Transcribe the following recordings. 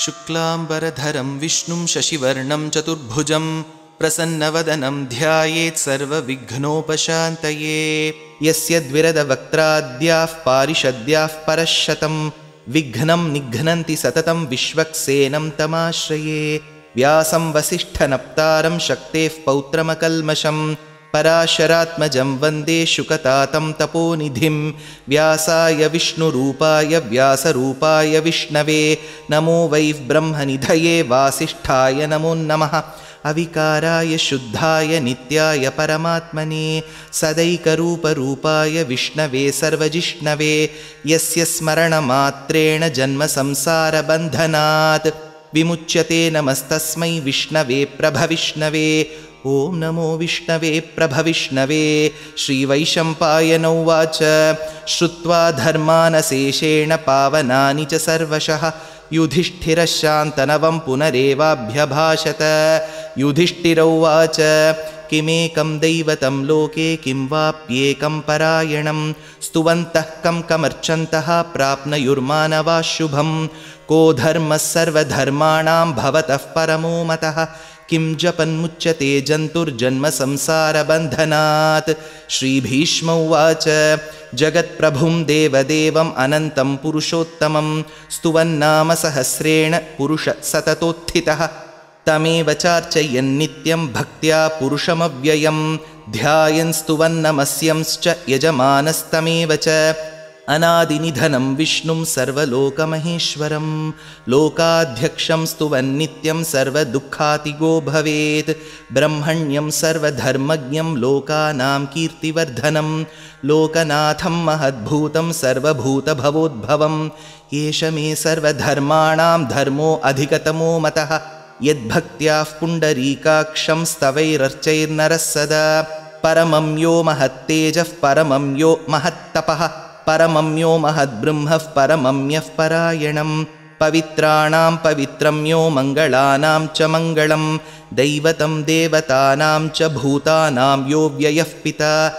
शुक्लाम्बरधरं विष्णुं शशिवर्णं चतुर्भुजं प्रसन्नवदनं ध्यायेत् सर्वविघ्नोपशान्तये। यस्य द्विरदवक्त्राद्याः पारिषद्याः परश्शतं विघ्नं निघ्नन्ति सततं विश्वक्सेनं तमाश्रये। व्यासं वसिष्ठनप्तारं शक्तेः पौत्रमकल्मषं पराशरात्मजं वन्दे शुकतातं तपोनिधिं। व्यासाय विष्णुरूपाय व्यासरूपाय विष्णवे नमो वै ब्रह्मनिधये वासिष्ठाय नमो नमः। अविकाराय शुद्धाय नित्याय परमात्मने सदैकरूपरूपाय विष्णवे सर्वजिष्णवे यस्य स्मरणमात्रेण जन्मसंसारबन्धनात् विमुच्यते। नमस्तस्मै विष्णवे प्रभविष्णवे। ॐ नमो विष्णवे प्रभविष्णवे। श्रीवैशम्पायन उवाच श्रुत्वा धर्मानशेषेण पावनानि च सर्वशः युधिष्ठिरः शान्तनवं पुनरेवाभ्यभाषत। युधिष्ठिर उवाच किमेकं दैवतं लोके किं वाप्येकं परायणं स्तुवन्तः कमर्चन्तः प्राप्नुयुर्मानवाः शुभं। को धर्मः सर्वधर्माणां भवतः परमो मतः किं जपन्मुच्यते जन्तुर्जन्मसंसारबन्धनात्। श्रीभीष्म उवाच जगत्प्रभुं देवदेवम् अनन्तं पुरुषोत्तमं स्तुवन्नाम सहस्रेण पुरुषः सततोत्थितः। तमेव चार्चयन्नित्यं भक्त्या पुरुषमव्ययं ध्यायन् स्तुवन्नमस्यंश्च यजमानस्तमेव च। अनादिनिधनं विष्णुं सर्वलोकमहेश्वरं लोकाध्यक्षं स्तुवन्नित्यं सर्वदुःखातिगो भवेत्। ब्रह्मण्यं सर्वधर्मज्ञं लोकानां कीर्तिवर्धनं लोकनाथं महद्भूतं सर्वभूतभवोद्भवं। एष मे सर्वधर्माणां धर्मो अधिकतमो मतः यद्भक्त्याः पुण्डरीकाक्षं स्तवैरर्चैर्नरः सदा। परमं यो महत्तेजः परमं यो महत्तपः परमं यो महद्ब्रह्मः परमं यः परायणं। पवित्राणां पवित्रं यो मङ्गलानां च मङ्गलं दैवतं देवतानां च भूतानां यो व्ययः पिता।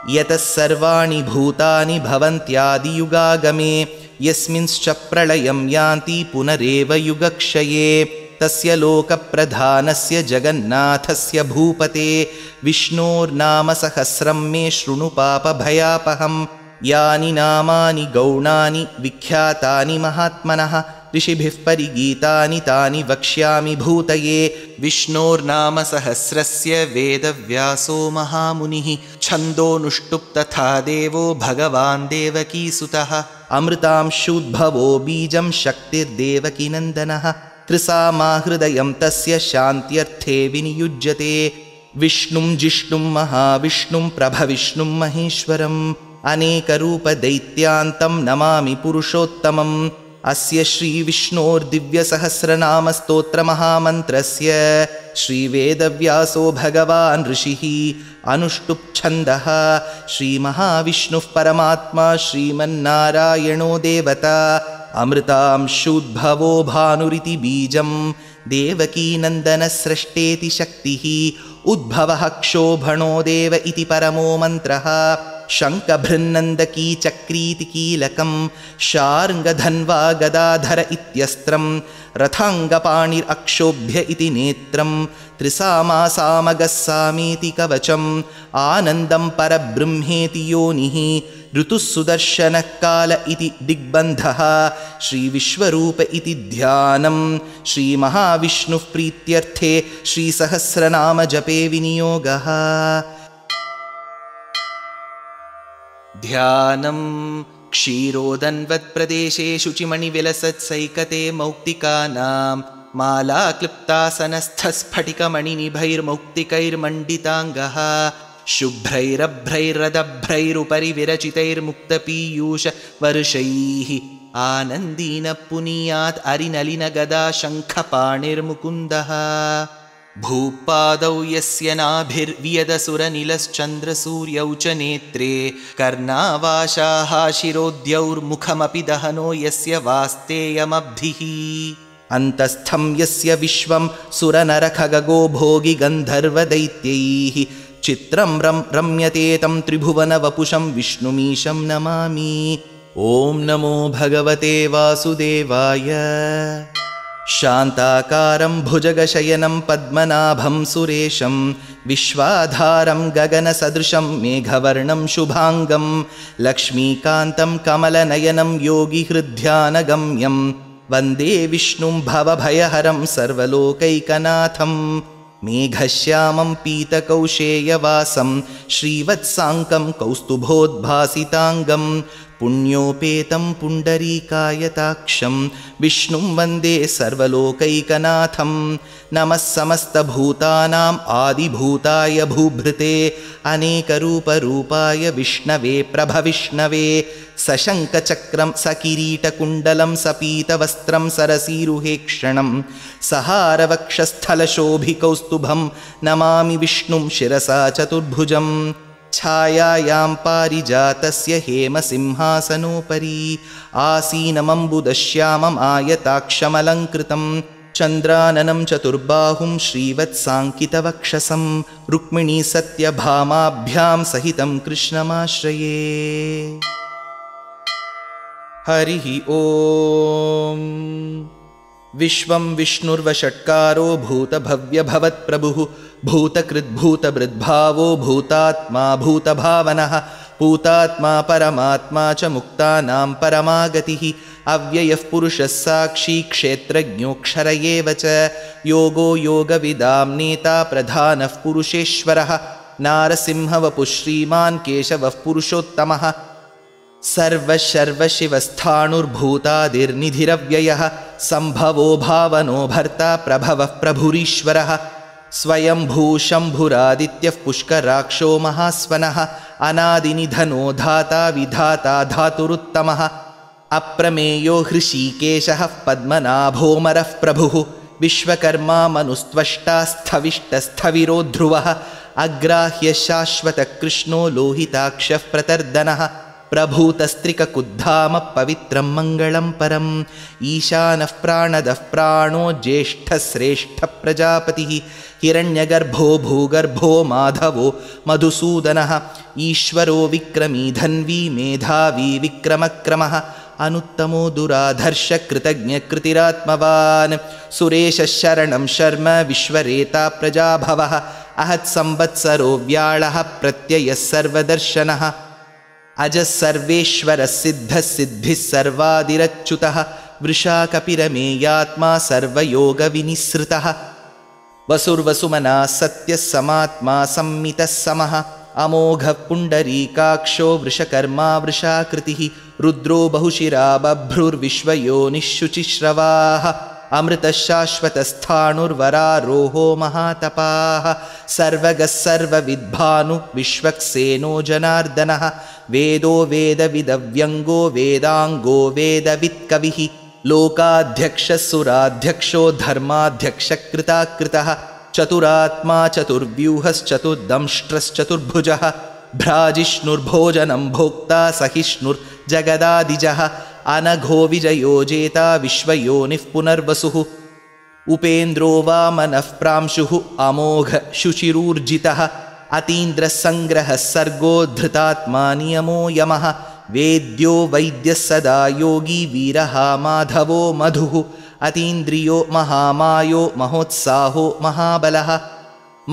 यतः सर्वाणि भूतानि भवन्त्यादियुगागमे यस्मिंश्च प्रलयं यान्ति पुनरेव युगक्षये। तस्य लोकप्रधानस्य जगन्नाथस्य भूपते विष्णोर्नाम सहस्रं मे शृणु पापभयापहं। यानि नामानि गौणानि विख्यातानि महात्मनः ऋषिभिः परिगीतानि तानि वक्ष्यामि भूतये। विष्णोर्नाम सहस्रस्य वेदव्यासो महामुनिः छन्दोनुष्टुप् तथा देवो भगवान् देवकीसुतः। अमृतांशूद्भवो बीजं शक्तिर्देवकीनन्दनः त्रिसामाहृदयं तस्य शान्त्यर्थे विनियुज्यते। विष्णुं जिष्णुं महाविष्णुं प्रभविष्णुं महेश्वरम् अनेकरूपदैत्यान्तं नमामि पुरुषोत्तमम्। अस्य श्रीविष्णोर्दिव्यसहस्रनामस्तोत्रमहामन्त्रस्य श्रीवेदव्यासो भगवान् ऋषिः अनुष्टुप्छन्दः। श्रीमहाविष्णुः परमात्मा श्रीमन्नारायणो देवता अमृतांशूद्भवो भानुरिति बीजं देवकीनन्दनस्रष्टेति शक्तिः उद्भवः क्षोभणो देव इति परमो मन्त्रः। शङ्खभृन्नन्दकी चक्रीति कीलकं शार्ङ्गधन्वा गदाधर इत्यस्त्रं रथाङ्गपाणिरक्षोभ्य इति नेत्रं त्रिसामासामगस्सामीति कवचम् आनन्दं परब्रह्मेति योनिः ऋतुः सुदर्शनः काल इति दिग्बन्धः। श्रीविश्वरूप इति ध्यानं श्रीमहाविष्णुः प्रीत्यर्थे श्रीसहस्रनाम जपे विनियोगः। ध्यानं क्षीरोदन्वत्प्रदेशे शुचिमणिविलसत्सैकते मौक्तिकानां मालाक्लुप्तासनस्थस्फटिकमणिनिभैर्मौक्तिकैर्मण्डिताङ्गः शुभ्रैरभ्रैरदभ्रैरुपरि विरचितैर्मुक्तपीयूषवर्षैः आनन्दीन पुनीयात् अरिनलिनगदा शङ्खपाणिर्मुकुन्दः। भूपादौ यस्य नाभिर्वियदसुरनिलश्चन्द्रसूर्यौ च नेत्रे कर्णावाशाः शिरोद्यौर्मुखमपि दहनो यस्य वास्तेयमब्धिः। अन्तस्थं यस्य विश्वं सुरनरखगो भोगि गन्धर्वदैत्यैः चित्रं रम्यते तं त्रिभुवनवपुषं विष्णुमीशं नमामि। ॐ नमो भगवते वासुदेवाय। शान्ताकारं भुजगशयनं पद्मनाभं सुरेशं विश्वाधारं गगनसदृशं मेघवर्णं शुभाङ्गं लक्ष्मीकान्तं कमलनयनं योगिहृद्ध्यानगम्यं वन्दे विष्णुं भवभयहरं सर्वलोकैकनाथं मेघश्यामं पीतकौशेयवासं श्रीवत्साङ्कं कौस्तुभोद्भासिताङ्गं पुण्योपेतं पुण्डरीकायताक्षं विष्णुं वन्दे सर्वलोकैकनाथं नमः समस्तभूतानाम् आदिभूताय भूभृते अनेकरूपरूपाय विष्णवे प्रभविष्णवे सशङ्खचक्रं सकिरीटकुण्डलं सपीतवस्त्रं सरसीरुहेक्षणं सहारवक्षस्थलशोभिकौस्तुभं नमामि विष्णुं शिरसा चतुर्भुजं छायायां पारिजातस्य हेमसिंहासनोपरि आसीनमम्बुदश्यामम् आयताक्षमलङ्कृतं चन्द्राननं चतुर्बाहुं श्रीवत्साङ्कितवक्षसं रुक्मिणी सत्यभामाभ्यां सहितं कृष्णमाश्रये। हरिः ॐ। विश्वं विष्णुर्वषट्कारो भूतभव्यभवत्प्रभुः भूतकृद्भूतभृद्भावो भूतात्मा भूतभावनः भूतात्मा परमात्मा च मुक्तानां परमागतिः अव्ययः पुरुषः साक्षी क्षेत्रज्ञोऽक्षर एव च योगो योगविदां नेता प्रधानः पुरुषेश्वरः नारसिंहवपुः श्रीमान् केशवः पुरुषोत्तमः सर्वशर्वशिवस्थाणुर्भूतादिर्निधिरव्ययः सम्भवो भावनो भर्ता प्रभवः प्रभुरीश्वरः स्वयंभूशम्भुरादित्यः पुष्कराक्षो महास्वनः अनादिनिधनो धाता विधाता धातुरुत्तमः अप्रमेयो हृषीकेशः पद्मनाभोमरः प्रभुः विश्वकर्मा मनुस्त्वष्टा स्थविष्टस्थविरो ध्रुवः अग्राह्य शाश्वतकृष्णो लोहिताक्षः प्रतर्दनः प्रभूतस्त्रिककुद्धाम पवित्रं मङ्गलं परम् ईशानः प्राणदः प्राणो ज्येष्ठश्रेष्ठः प्रजापतिः हिरण्यगर्भो भूगर्भो माधवो मधुसूदनः ईश्वरो विक्रमी धन्वी मेधावी विक्रमक्रमः अनुत्तमो दुराधर्षकृतज्ञकृतिरात्मवान् सुरेशशरणं शर्म विश्वरेता प्रजाभवः अहत्संवत्सरो व्याळः प्रत्ययः सर्वदर्शनः अजः सर्वेश्वरः सिद्धः सिद्धिः सर्वादिरच्युतः वृषा कपिरमेयात्मा सर्वयोगविनिसृतः वसुर्वसुमनः सत्यः समात्मा संमितः समः अमोघः पुण्डरीकाक्षो वृषकर्मा वृषाकृतिः रुद्रो बहुशिरा बभ्रुर्विश्वयोनिः शुचिश्रवाः अमृतः शाश्वतस्थाणुर्वरारोहो महातपाः सर्वगः सर्वविद्भानु विश्वक्सेनो जनार्दनः वेदो वेदविदव्यङ्गो वेदाङ्गो वेदवित्कविः लोकाध्यक्षः सुराध्यक्षो धर्माध्यक्षकृताकृतः चतुरात्मा चतुर्व्यूहश्चतुर्दंष्ट्रश्चतुर्भुजः भ्राजिष्णुर्भोजनं भोक्ता सहिष्णुर्जगदादिजः अनघो विजयोजेता विश्वयोनिः पुनर्वसुः उपेन्द्रो वामनः प्रांशुः अमोघ शुचिरूर्जितः अतीन्द्रसङ्ग्रहः सर्गो धृतात्मा नियमो यमः वेद्यो वैद्यः सदा योगी वीरः माधवो मधुः अतीन्द्रियो महामायो महोत्साहो महाबलः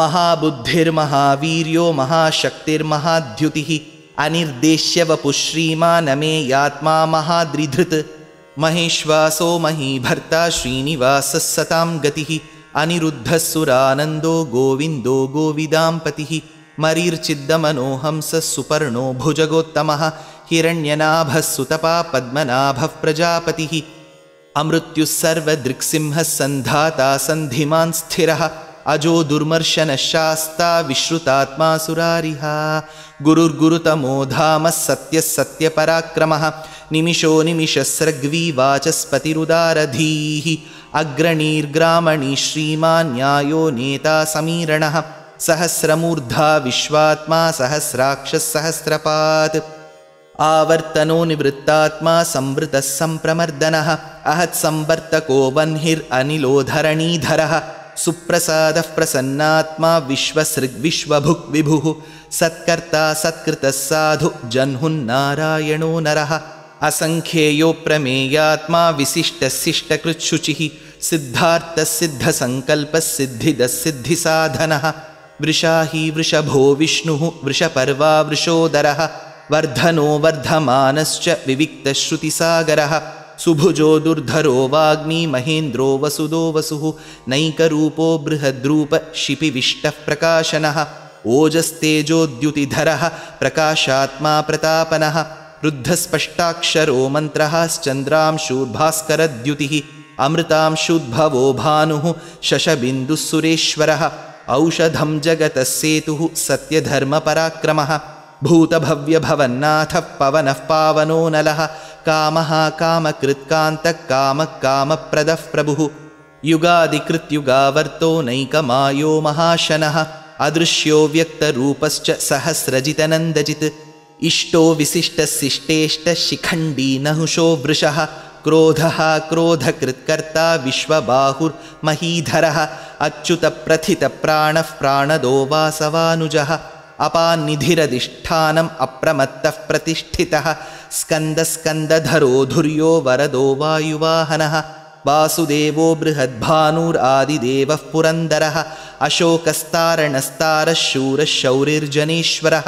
महाबुद्धिर्महावीर्यो महाशक्तिर्महाद्युतिः अनिर्देश्यवपुः श्रीमानमेयात्मा महाद्रिधृत् महेश्वासो महीभर्ता श्रीनिवासः सतां गतिः अनिरुद्धः सुरानन्दो गोविन्दो गोविदाम्पतिः मरीर्चिद्दमनोहंसः सुपर्णो भुजगोत्तमः हिरण्यनाभः सुतपा पद्मनाभः प्रजापतिः अमृत्युः सर्वदृक्सिंहः सन्धाता सन्धिमान् स्थिरः अजो दुर्मर्शनः शास्ता विश्रुतात्मा सुरारिः गुरुर्गुरुतमो धामः सत्यः सत्यपराक्रमः निमिषो निमिषस्रग्वी वाचस्पतिरुदारधीः अग्रणीर्ग्रामणी श्रीमान् न्यायो नेता समीरणः सहस्रमूर्धा विश्वात्मा सहस्राक्षः सहस्रपात् आवर्तनो निवृत्तात्मा संवृतः सम्प्रमर्दनः अहत्संवर्तको वह्निरनिलो धरणीधरः सुप्रसादः प्रसन्नात्मा विश्वसृग्विश्वभुक् विभुः सत्कर्ता सत्कृतः साधु जह्नुन्नारायणो नरः असंख्येयो प्रमेयात्मा विशिष्टशिष्टकृच्छुचिः सिद्धार्थसिद्धसङ्कल्पसिद्धिदसिद्धिसाधनः वृषाही वृषभो विष्णुः वृषपर्वा वृषोदरः वर्धनो वर्धमानश्च विविक्तश्रुतिसागरः सुभुजो दुर्धरो वाग्मी महेन्द्रो वसुदो वसुः नैकरूपो बृहद्रूप शिपिविष्टः प्रकाशनः ओजस्तेजोद्युतिधरः प्रकाशात्मा प्रतापनः रुद्धस्पष्टाक्षरो मन्त्रः श्चन्द्रांशूर्भास्करद्युतिः अमृतांशुद्भवो भानुः शशबिन्दुः सुरेश्वरः औषधं जगतः सेतुः सत्यधर्मपराक्रमः भूतभव्यभवन्नाथः पवनः पावनो नलः कामः कामकृत्कान्तः कामः कामप्रदः प्रभुः युगादिकृत्युगावर्तो नैकमायो महाशनः अदृश्यो व्यक्तरूपश्च सहस्रजितनन्दजित् इष्टो विशिष्टशिष्टेष्टशिखण्डी नहुषो वृषः क्रोधः क्रोधकृत्कर्ता विश्वबाहुर्महीधरः अच्युतप्रथितप्राणः प्राणदो वासवानुजः अपान्निधिरधिष्ठानम् अप्रमत्तः प्रतिष्ठितः स्कन्दस्कन्दधरो धुर्यो वरदो वायुवाहनः वासुदेवो बृहद्भानुरादिदेवः पुरन्दरः अशोकस्तारणस्तारः शूरः शौरिर्जनेश्वरः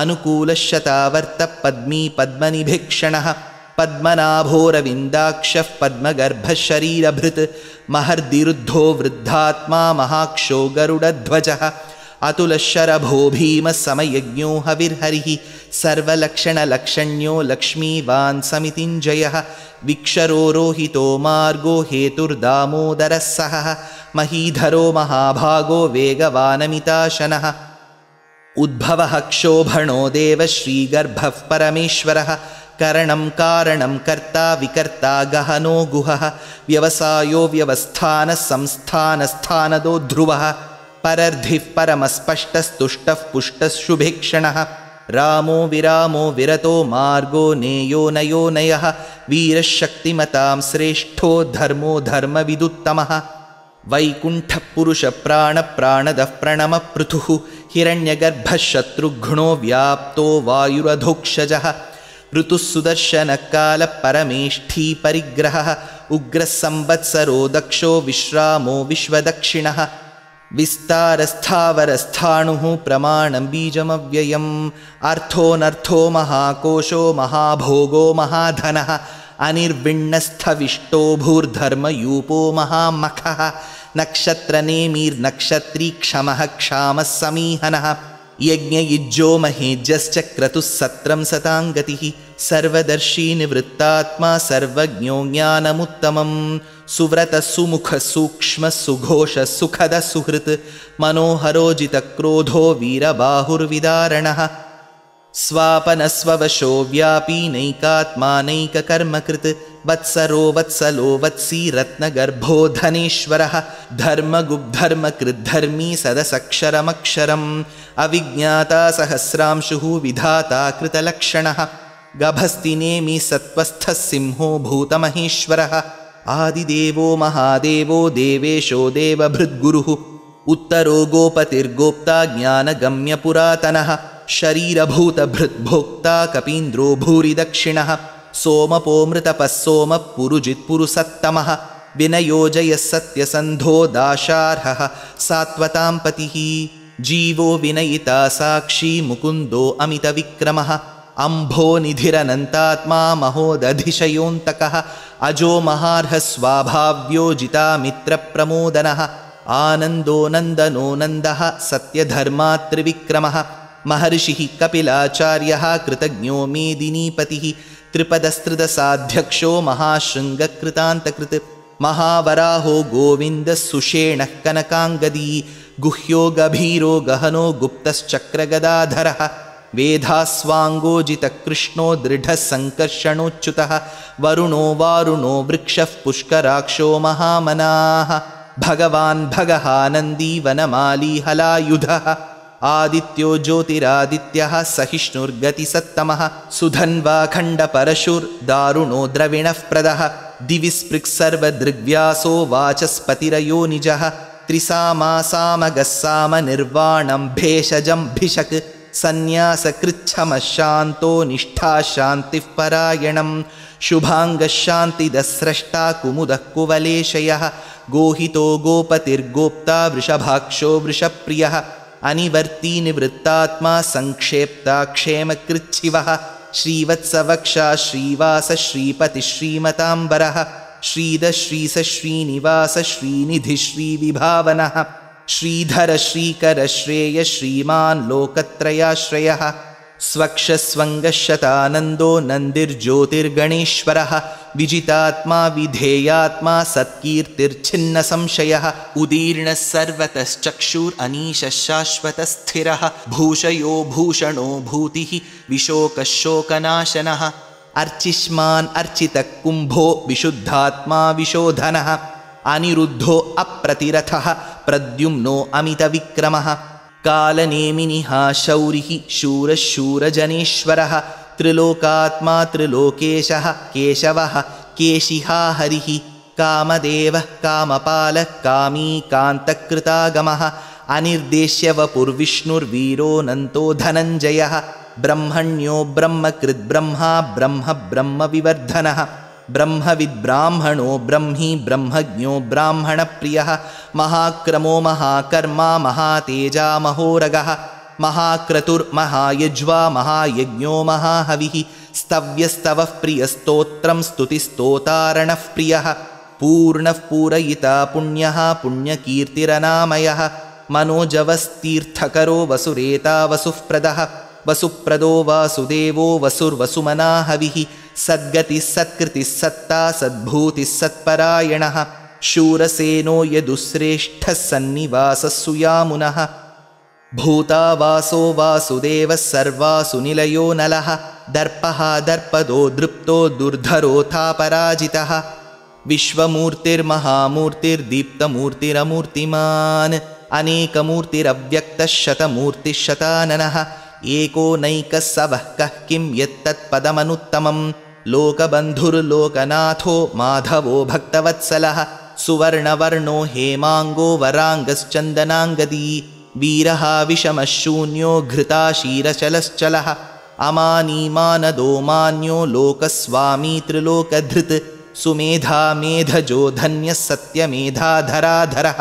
अनुकूलः शतावर्तः पद्मी पद्मनिभीक्षणः पद्मनाभोरविन्दाक्षः पद्मगर्भः शरीरभृत् महर्दिरुद्धो वृद्धात्मा महाक्षो गरुडध्वजः अतुलशरभो भीमः समयज्ञो हविर्हरिः सर्वलक्षणलक्षण्यो लक्ष्मीवान् समितिञ्जयः विक्षरो रोहितो मार्गो हेतुर्दामोदरः सहः महीधरो महाभागो वेगवानमिताशनः उद्भवः क्षोभणो देवः श्रीगर्भः परमेश्वरः करणं कारणं कर्ता विकर्ता गहनो गुहः व्यवसायो व्यवस्थानः संस्थानस्थानदो ध्रुवः परर्धिः परमस्पष्टस्तुष्टः पुष्टः शुभेक्षणः रामो विरामो विरतो मार्गो नेयो नयो नयः वीरः शक्तिमतां श्रेष्ठो धर्मो धर्मविदुत्तमः वैकुण्ठः पुरुषप्राणप्राणदः प्रणमपृथुः हिरण्यगर्भः शत्रुघ्नो व्याप्तो वायुरधोक्षजः ऋतुः सुदर्शनकालः परमेष्ठी परिग्रहः उग्रः संवत्सरो दक्षो विश्रामो विश्वदक्षिणः विस्तारस्थावरस्थाणुः प्रमाणं बीजमव्ययम् अर्थोऽनर्थो महाकोशो महाभोगो महाधनः अनिर्विण्णस्थविष्टो भूर्धर्मयूपो महामखः नक्षत्रनेमिर्नक्षत्री क्षमः क्षामः समीहनः यज्ञयुज्यो महेज्यश्च क्रतुः सत्रं सताङ्गतिः सर्वदर्शी निवृत्तात्मा सर्वज्ञो ज्ञानमुत्तमं सुव्रतः सुमुखः सूक्ष्मः सुघोषः सुखदः सुहृत् मनोहरोजितक्रोधो वीरबाहुर्विदारणः स्वापनस्ववशो व्यापी नैकात्मा नैककर्मकृत् वत्सरो वत्सलो वत्सी रत्नगर्भो धनेश्वरः धर्मगुब्धर्मकृद्धर्मी सदसक्षरमक्षरम् अविज्ञाता सहस्रांशुः विधाता कृतलक्षणः गभस्तिनेमि सत्त्वस्थः सिंहो भूतमहेश्वरः आदिदेवो महादेवो देवेशो देवभृद्गुरुः उत्तरो गोपतिर्गोप्ता ज्ञानगम्यपुरातनः शरीरभूतभृद्भोक्ता कपीन्द्रो भूरि दक्षिणः सोमपोमृतपः सोमः पुरुजित्पुरुसत्तमः विनयोजयः सत्यसन्धो दाशार्हः सात्वतां पतिः जीवो विनयिता साक्षी मुकुन्दो अमितविक्रमः अम्भो निधिरनन्तात्मा महोदधिशयोऽन्तकः अजो महार्हः स्वाभाव्यो जितामित्रप्रमोदनः आनन्दो नन्दनो नन्दः सत्यधर्मात्रिविक्रमः महर्षिः कपिलाचार्यः कृतज्ञो मेदिनीपतिः त्रिपदस्त्रिदशाध्यक्षो महाशृङ्गकृतान्तकृत् महावराहो गोविन्दः सुषेणः कनकाङ्गदी गुह्यो गभीरो गहनो गुप्तश्चक्रगदाधरः वेधास्वाङ्गोजितकृष्णो दृढः सङ्कर्षणोच्युतः वरुणो वारुणो वृक्षः पुष्कराक्षो महामनाः भगवान् भगहानन्दी वनमाली हलायुधः आदित्यो ज्योतिरादित्यः सहिष्णुर्गतिसत्तमः सुधन्वाखण्डपरशुर्दारुणो द्रविणः प्रदः दिवि स्पृक्सर्वदृग्व्यासो वाचस्पतिरयो निजः त्रिसामासामगस्सामनिर्वाणं भेषजं भिषक् सन्न्यासकृच्छमः शान्तो निष्ठाशान्तिः परायणं शुभाङ्गशान्तिदस्रष्टा कुमुदः कुवलेशयः गोहितो गोपतिर्गोप्ता वृषभाक्षो वृषप्रियः अनिवर्ती निवृत्तात्मा संक्षेप्ता क्षेमकृच्छिवः श्रीवत्सवक्षा श्रीवास श्रीपति श्रीमताम्बरः श्रीद श्रीस श्रीनिवास श्रीनिधि श्रीविभावनः श्रीधर श्रीकर श्रेय श्रीमान् लोकत्रयाश्रयः स्वक्षस्वङ्गशतानन्दो नन्दिर्ज्योतिर्गणेश्वरः विजितात्मा विधेयात्मा सत्कीर्तिर्छिन्नसंशयः उदीर्णः सर्वतश्चक्षुरनीशः शाश्वतस्थिरः भूषयो भूषणो भूतिः विशोकशोकनाशनः अर्चिष्मान् अर्चितः कुम्भो विशुद्धात्मा विशोधनः अनिरुद्धो अप्रतिरथः प्रद्युम्नो अमितविक्रमः कालनेमिनिः शौरिः शूरः शूरजनेश्वरः त्रिलोकात्मा त्रिलोकेशः केशवः केशिहा हरिः कामदेवः कामपालः कामी कान्तकृतागमः अनिर्देश्य वपुर्विष्णुर्वीरोऽनन्तो धनञ्जयः ब्रह्मण्यो ब्रह्मकृद्ब्रह्मा ब्रह्म ब्रह्मविवर्धनः ब्रह्मविद्ब्राह्मणो ब्रह्मी ब्रह्मज्ञो ब्राह्मणप्रियः महाक्रमो महाकर्मा महातेजा महोरगः महाक्रतुर्महायज्वा महायज्ञो महाहविः स्तव्यस्तवः प्रियस्तोत्रं स्तुतिस्तोतारणः प्रियः पूर्णः पूरयिता पुण्यः पुण्यकीर्तिरनामयः मनोजवस्तीर्थकरो वसुरेता वसुःप्रदः वसुप्रदो वासुदेवो वसुर्वसुमना हविः सद्गतिः सत्कृतिः सत्ता सद्भूतिः सत्परायणः शूरसेनो यदुश्रेष्ठः सन्निवासः सुयामुनः भूतावासो वासुदेवः सर्वासु निलयो नलः दर्पः दर्पदो दृप्तो दुर्धरोऽथापराजितः विश्वमूर्तिर्महामूर्तिर्दीप्तमूर्तिरमूर्तिमान् अनेकमूर्तिरव्यक्तः शतमूर्तिः शताननः एको नैकः स वः कः किं यत्तत्पदमनुत्तमं लोकबन्धुर्लोकनाथो माधवो भक्तवत्सलः सुवर्णवर्णो हेमाङ्गो वराङ्गश्चन्दनाङ्गदी वीरः विषमः शून्यो घृताशीरचलश्चलः अमानीमानदो मान्यो लोकस्वामी त्रिलोकधृत् सुमेधा मेधजो धन्यः सत्यमेधाधराधरः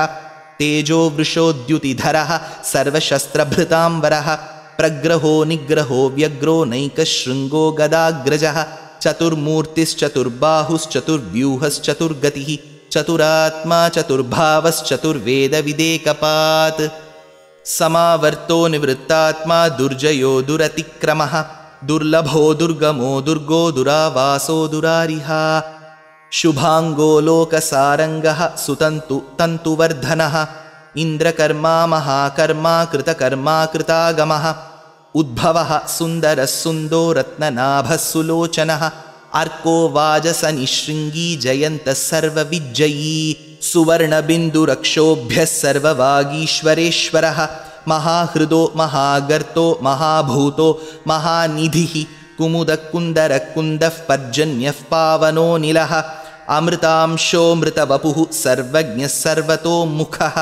तेजो वृषोद्युतिधरः सर्वशस्त्रभृताम्बरः प्रग्रहो निग्रहो व्यग्रो नैकशृङ्गो गदाग्रजः चतुर्मूर्तिश्चतुर्बाहुश्चतुर्व्यूहश्चतुर्गतिः चतुरात्मा चतुर्भावश्चतुर्वेदविदेकपात् समावर्तो निवृत्तात्मा दुर्जयो दुरतिक्रमः दुर्लभो दुर्गमो दुर्गो दुरावासो दुरारिहा शुभाङ्गो लोकसारङ्गः सुतन्तु तन्तुवर्धनः इन्द्रकर्मा महाकर्मा कृतकर्मा कृतागमः उद्भवः सुन्दरः सुन्दो रत्ननाभः सुलोचनः अर्को वाजसनिशृङ्गी जयन्तः सर्वविज्जयी सुवर्णबिन्दुरक्षोभ्यः सर्ववागीश्वरेश्वरः महाहृदो महागर्तो महाभूतो महानिधिः कुमुदकुन्दरकुन्दः पर्जन्यः पावनो निलः अमृतांशोऽमृतवपुः सर्वज्ञः सर्वतोमुखः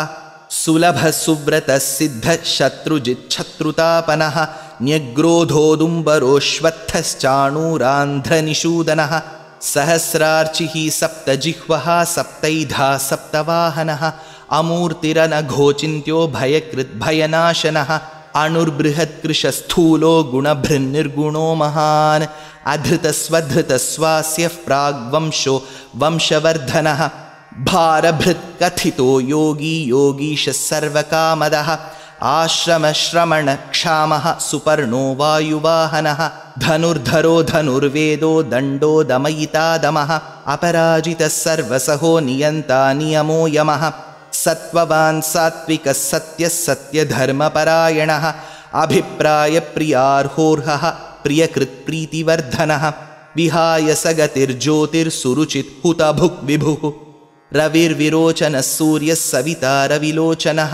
सुलभः सुव्रतः सिद्धः शत्रुजिच्छत्रुतापनः न्यग्रोधोदुम्बरोऽश्वत्थश्चाणूरान्ध्रनिषूदनः सहस्रार्चिः सप्तजिह्वः सप्तैधा सप्तवाहनः अमूर्तिरनघोचिन्त्यो भयकृद्भयनाशनः अणुर्बृहत्कृशस्थूलो गुणभृन्निर्गुणो महान् अधृतस्वधृतस्वास्यः प्राग्वंशो वंशवर्धनः भारभृत्कथितो योगी योगीशः सर्वकामदः आश्रमश्रमणक्षामः सुपर्णो वायुवाहनः धनुर्धरो धनुर्वेदो दण्डो दमयितादमः अपराजितः सर्वसहो नियन्ता नियमो यमः सत्त्ववान् सात्विकः सत्यः सत्यधर्मपरायणः अभिप्रायप्रियार्होर्हः प्रियकृत्प्रीतिवर्धनः विहाय सगतिर्ज्योतिर्सुरुचित् हुतभुक् विभुः रविर्विरोचनः सूर्यः सविता रविलोचनः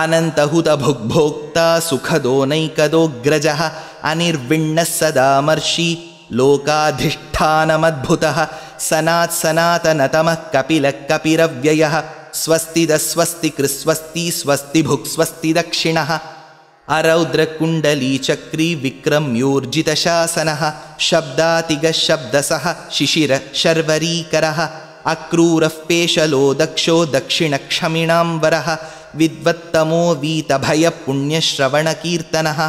अनन्तहुतभुग्भोक्ता सुखदो नैकदोऽग्रजः अनिर्विण्णः सदामर्षि लोकाधिष्ठानमद्भुतः सनात्सनातनतमः कपिलः कपिरव्ययः स्वस्तिदस्वस्तिकृस्वस्ति स्वस्तिभुक् स्वस्ति दक्षिणः अरौद्रकुण्डलीचक्री विक्रम्योर्जितशासनः शब्दातिगः शब्दसः शिशिरः शर्वरीकरः अक्रूरः पेशलो दक्षो दक्षिणक्षमिणां वरः विद्वत्तमो वीतभयपुण्यश्रवणकीर्तनः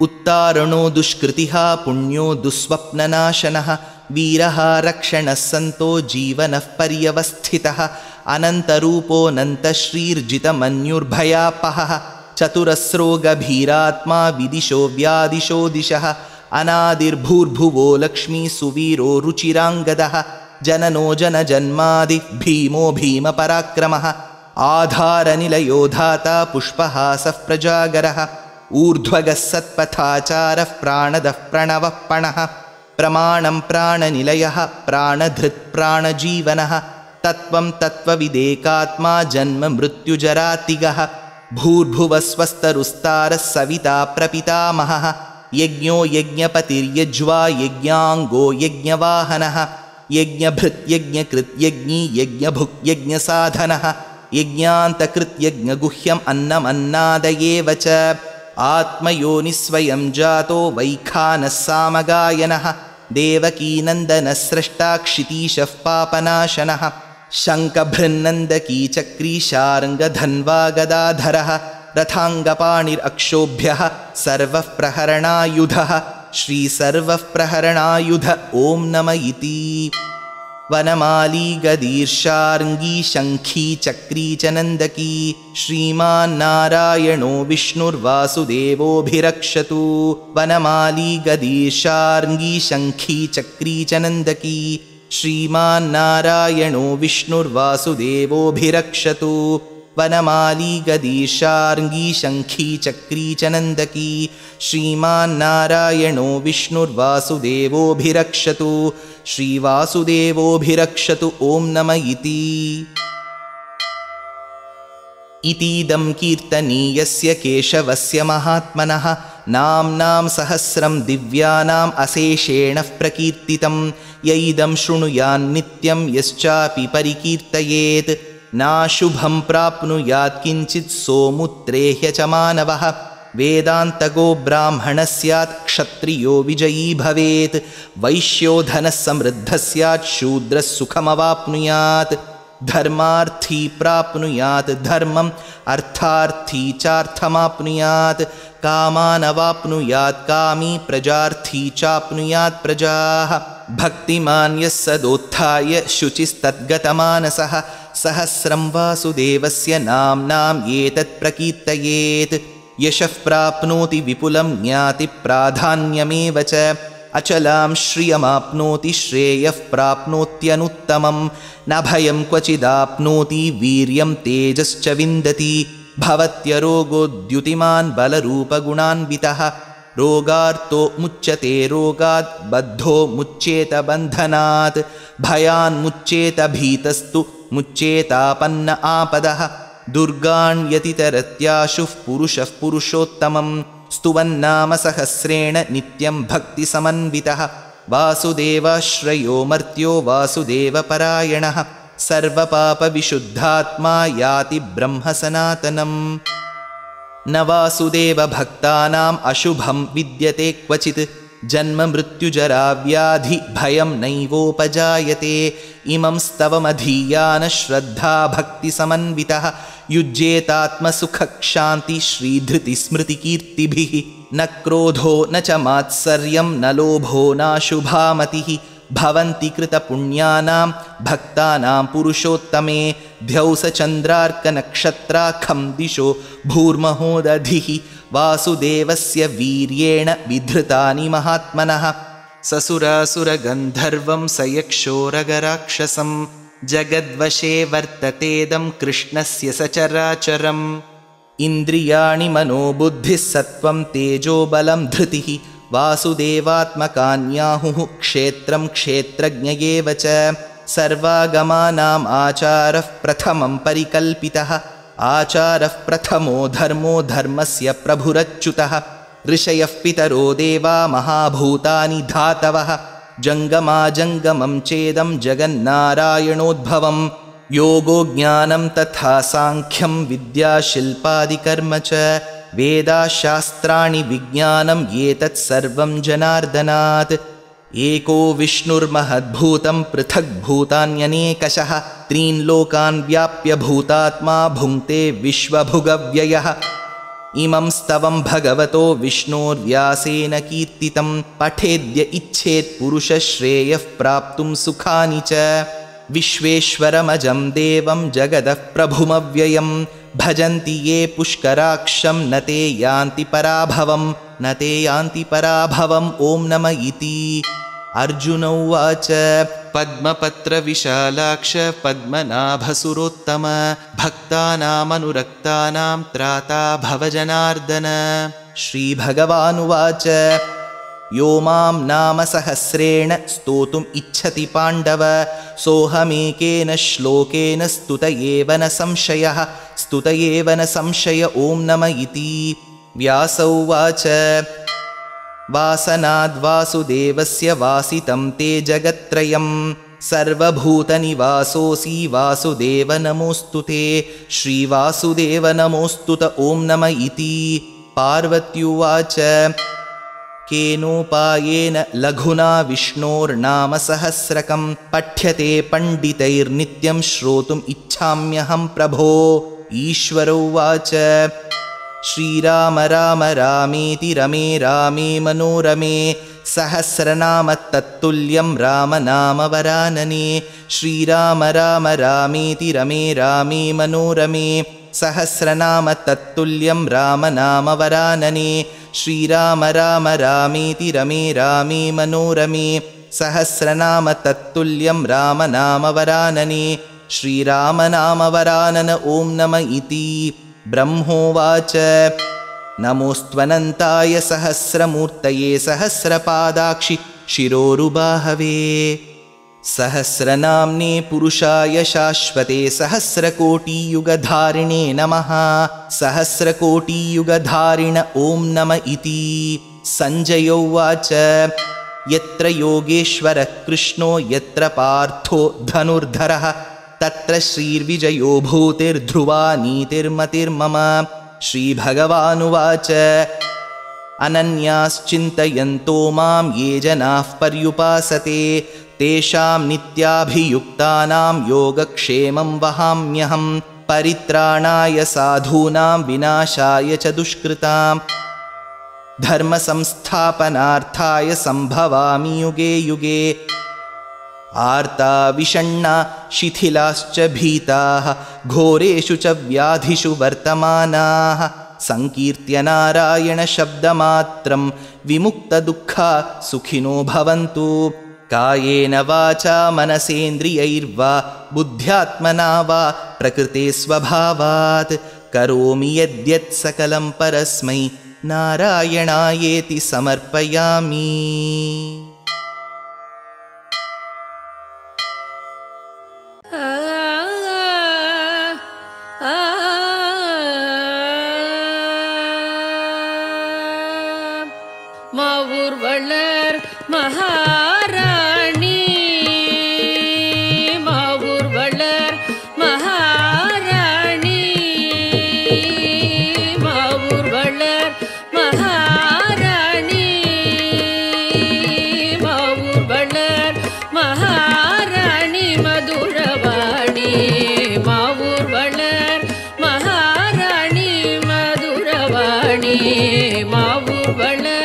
उत्तारणो दुष्कृतिः पुण्यो दुःस्वप्ननाशनः वीरः रक्षणः सन्तो जीवनः पर्यवस्थितः अनन्तरूपोऽनन्तश्रीर्जितमन्युर्भयापहः चतुरस्रो गभीरात्मा विदिशो व्यादिशो दिशः अनादिर्भूर्भुवो लक्ष्मी सुवीरो रुचिराङ्गदः जननो जनजन्मादि भीमो भीमपराक्रमः आधारनिलयो धाता पुष्पहासः प्रजागरः ऊर्ध्वगः सत्पथाचारः प्राणदः प्रणवः पणः प्रमाणं प्राणनिलयः प्राणधृत् प्राणजीवनः तत्त्वं तत्त्वविदेकात्मा जन्म मृत्युजरातिगः भूर्भुवस्वस्तरुस्तारः सविता प्रपितामहः यज्ञो यज्ञपतिर्यज्वा यज्ञाङ्गो यज्ञवाहनः यज्ञभृत् यज्ञकृत् यज्ञी यज्ञभुक् यज्ञसाधनः यज्ञान्तकृत् यज्ञगुह्यम् अन्नमन्नादयेव च आत्मयोनिस्वयं जातो वैखानः सामगायनः देवकीनन्दनः स्रष्टा क्षितीशः पापनाशनः शङ्खभृन्नन्दकी चक्री शार्ङ्गधन्वा गदाधरः रथाङ्गपाणिरक्षोभ्यः सर्वः प्रहरणायुधः श्रीसर्वः प्रहरणायुध ॐ नम इति वनमाली गदीर्षार्ङ्गी शङ्खी चक्री च नन्दकी श्रीमान्नारायणो विष्णुर्वासुदेवोऽभिरक्षतु वनमाली गदीर्षार्ङ्गी शङ्खी चक्री च नन्दकी श्रीमान्नारायणो विष्णुर्वासुदेवोऽभिरक्षतु वनमाली गदीर्षार्ङ्गी शङ्खी चक्री च नन्दकी श्रीमान्नारायणो विष्णुर्वासुदेवोऽभिरक्षतु श्रीवासुदेवोऽभिरक्षतु ॐ नम इति इतीदं कीर्तनीयस्य केशवस्य महात्मनः नाम्नां सहस्रं दिव्यानाम् अशेषेण प्रकीर्तितं य इदं शृणुयान्नित्यं यश्चापि परिकीर्तयेत् नाशुभं प्राप्नुयात् किञ्चित् सोमुत्रेह्य च मानवः वेदान्तगो ब्राह्मणः स्यात् क्षत्रियो विजयी भवेत् वैश्यो धनः समृद्धः स्यात् शूद्रः सुखमवाप्नुयात् धर्मार्थी प्राप्नुयात् धर्मम् अर्थार्थी चार्थमाप्नुयात् कामानवाप्नुयात् कामी प्रजार्थी चाप्नुयात् प्रजाः भक्तिमान् यः सदोत्थाय शुचिस्तद्गतमानसः सहस्रं वासुदेवस्य नाम्नाम् एतत् प्रकीर्तयेत् यशः प्राप्नोति विपुलं ज्ञाति प्राधान्यमेव च अचलां श्रियमाप्नोति श्रेयः प्राप्नोत्यनुत्तमं न भयं क्वचिदाप्नोति वीर्यं तेजश्च विन्दति भवत्यरोगोद्युतिमान् बलरूपगुणान्वितः रोगार्तो मुच्यते रोगात् बद्धो मुच्येत बन्धनात् भयान्मुच्येत भीतस्तु मुच्येतापन्न आपदः दुर्गाण्यतितरत्याशुः पुरुषः पुरुषोत्तमं स्तुवन्नाम सहस्रेण नित्यं भक्तिसमन्वितः वासुदेवाश्रयो मर्त्यो वासुदेवपरायणः सर्वपापविशुद्धात्मा याति ब्रह्म सनातनम् न वासुदेवभक्तानाम् अशुभं विद्यते क्वचित् जन्म मृत्युजरा व्याधि भयं नैवोपजायते इमं स्तवमधीयान श्रद्धा भक्तिसमन्वितः युज्येतात्मसुखक्षान्ति श्रीधृतिस्मृतिकीर्तिभिः न क्रोधो न च मात्सर्यं न लोभो नाशुभामतिः भवन्ति कृतपुण्यानां भक्तानां पुरुषोत्तमे ध्यौसचन्द्रार्कनक्षत्राखं दिशो भूर्महोदधिः वासुदेवस्य वीर्येण विधृतानि महात्मनः ससुरासुरगन्धर्वं सयक्षोरगराक्षसं जगद्वशे वर्ततेदं कृष्णस्य सचराचरम् इन्द्रियाणि मनोबुद्धिः सत्त्वं तेजोबलं धृतिः वासुदेवात्मकान्याहुः क्षेत्रं क्षेत्रज्ञ एव च सर्वागमानाम् आचारः प्रथमं परिकल्पितः आचारः प्रथमो धर्मो धर्मस्य प्रभुरच्युतः ऋषयः पितरो देवा महाभूतानि धातवः जङ्गमाजङ्गमं चेदं जगन्नारायणोद्भवं योगो ज्ञानं तथा साङ्ख्यं विद्याशिल्पादिकर्म च वेदाशास्त्राणि विज्ञानं एतत् सर्वं जनार्दनात् एको विष्णुर्महद्भूतं पृथग्भूतान्यनेकशः त्रीन् लोकान् व्याप्य भूतात्मा भुङ्क्ते विश्वभुगव्ययः। इमं स्तवं भगवतो विष्णोर्व्यासेन कीर्तितं पठेद्य इच्छेत् पुरुषश्रेयः प्राप्तुं सुखानि च। विश्वेश्वरमजं देवं जगदः प्रभुमव्ययं भजन्ति ये पुष्कराक्षं न ते यान्ति पराभवम् ॐ नम इति। अर्जुन उवाच पद्मपत्रविशालाक्ष पद्मनाभसुरोत्तम भक्तानामनुरक्तानां त्राता भवजनार्दन। श्रीभगवानुवाच यो मां नाम सहस्रेण स्तोतुम् इच्छति पाण्डव सोऽहमेकेन श्लोकेन स्तुत एव न संशय ॐ नम इति। व्यास उवाच वासनाद्वासुदेवस्य वासितं ते जगत्त्रयं सर्वभूतनिवासोऽसि वासुदेव नमोऽस्तु ते। श्रीवासुदेव नमोऽस्तुत ॐ नम इति। पार्वत्युवाच केनोपायेन लघुना विष्णोर्नाम सहस्रकं पठ्यते पण्डितैर्नित्यं श्रोतुम् इच्छाम्यहं प्रभो। ईश्वर उवाच श्रीराम राम रामेति रमे रामे मनोरमे सहस्रनाम तत्तुल्यं राम नाम वरानने। श्रीराम राम रामेति रमे रामे मनोरमे सहस्रनाम तत्तुल्यं राम नाम वरानने। श्रीराम राम रामेति रमे रामे मनोरमे सहस्रनाम तत्तुल्यं राम नाम वरानने। श्रीराम नाम वरानन ॐ नम इति। ब्रह्मोवाच नमोऽस्त्वनन्ताय सहस्रमूर्तये सहस्रपादाक्षि शिरोरुबाहवे सहस्रनाम्ने पुरुषाय शाश्वते सहस्रकोटियुगधारिणे नमः। सहस्रकोटियुगधारिण ॐ नम इति। सञ्जय उवाच यत्र योगेश्वरः कृष्णो यत्र पार्थो धनुर्धरः तत्र श्रीर्विजयो भूतिर्ध्रुवा नीतिर्मतिर्मम। श्रीभगवानुवाच अनन्याश्चिन्तयन्तो मां ये जनाः पर्युपासते तेषां नित्याभियुक्तानां योगक्षेमं वहाम्यहं परित्राणाय साधूनां विनाशाय च दुष्कृतां धर्मसंस्थापनार्थाय सम्भवामि युगे युगे। आर्ता विषण्णा शिथिलाश्च भीताः घोरेषु च व्याधिषु वर्तमानाः संकीर्त्य नारायण शब्दमात्रं विमुक्तदुःखा सुखिनो भवन्तु। कायेन वाचा मनसेन्द्रियैर्वा बुद्ध्यात्मना वा प्रकृते स्वभावात् करोमि यद्यत् सकलं परस्मै नारायणायेति समर्पयामि। மாவூர்வளர் மகாராணி மாவூர்வளர் மகாராணி மாவூர்வளர் மகாராணி மாவூர்வளர் மகாராணி மதுரவாணி மாவூர்வளர் மகாராணி மதுரவாணி மாவூர்வளர்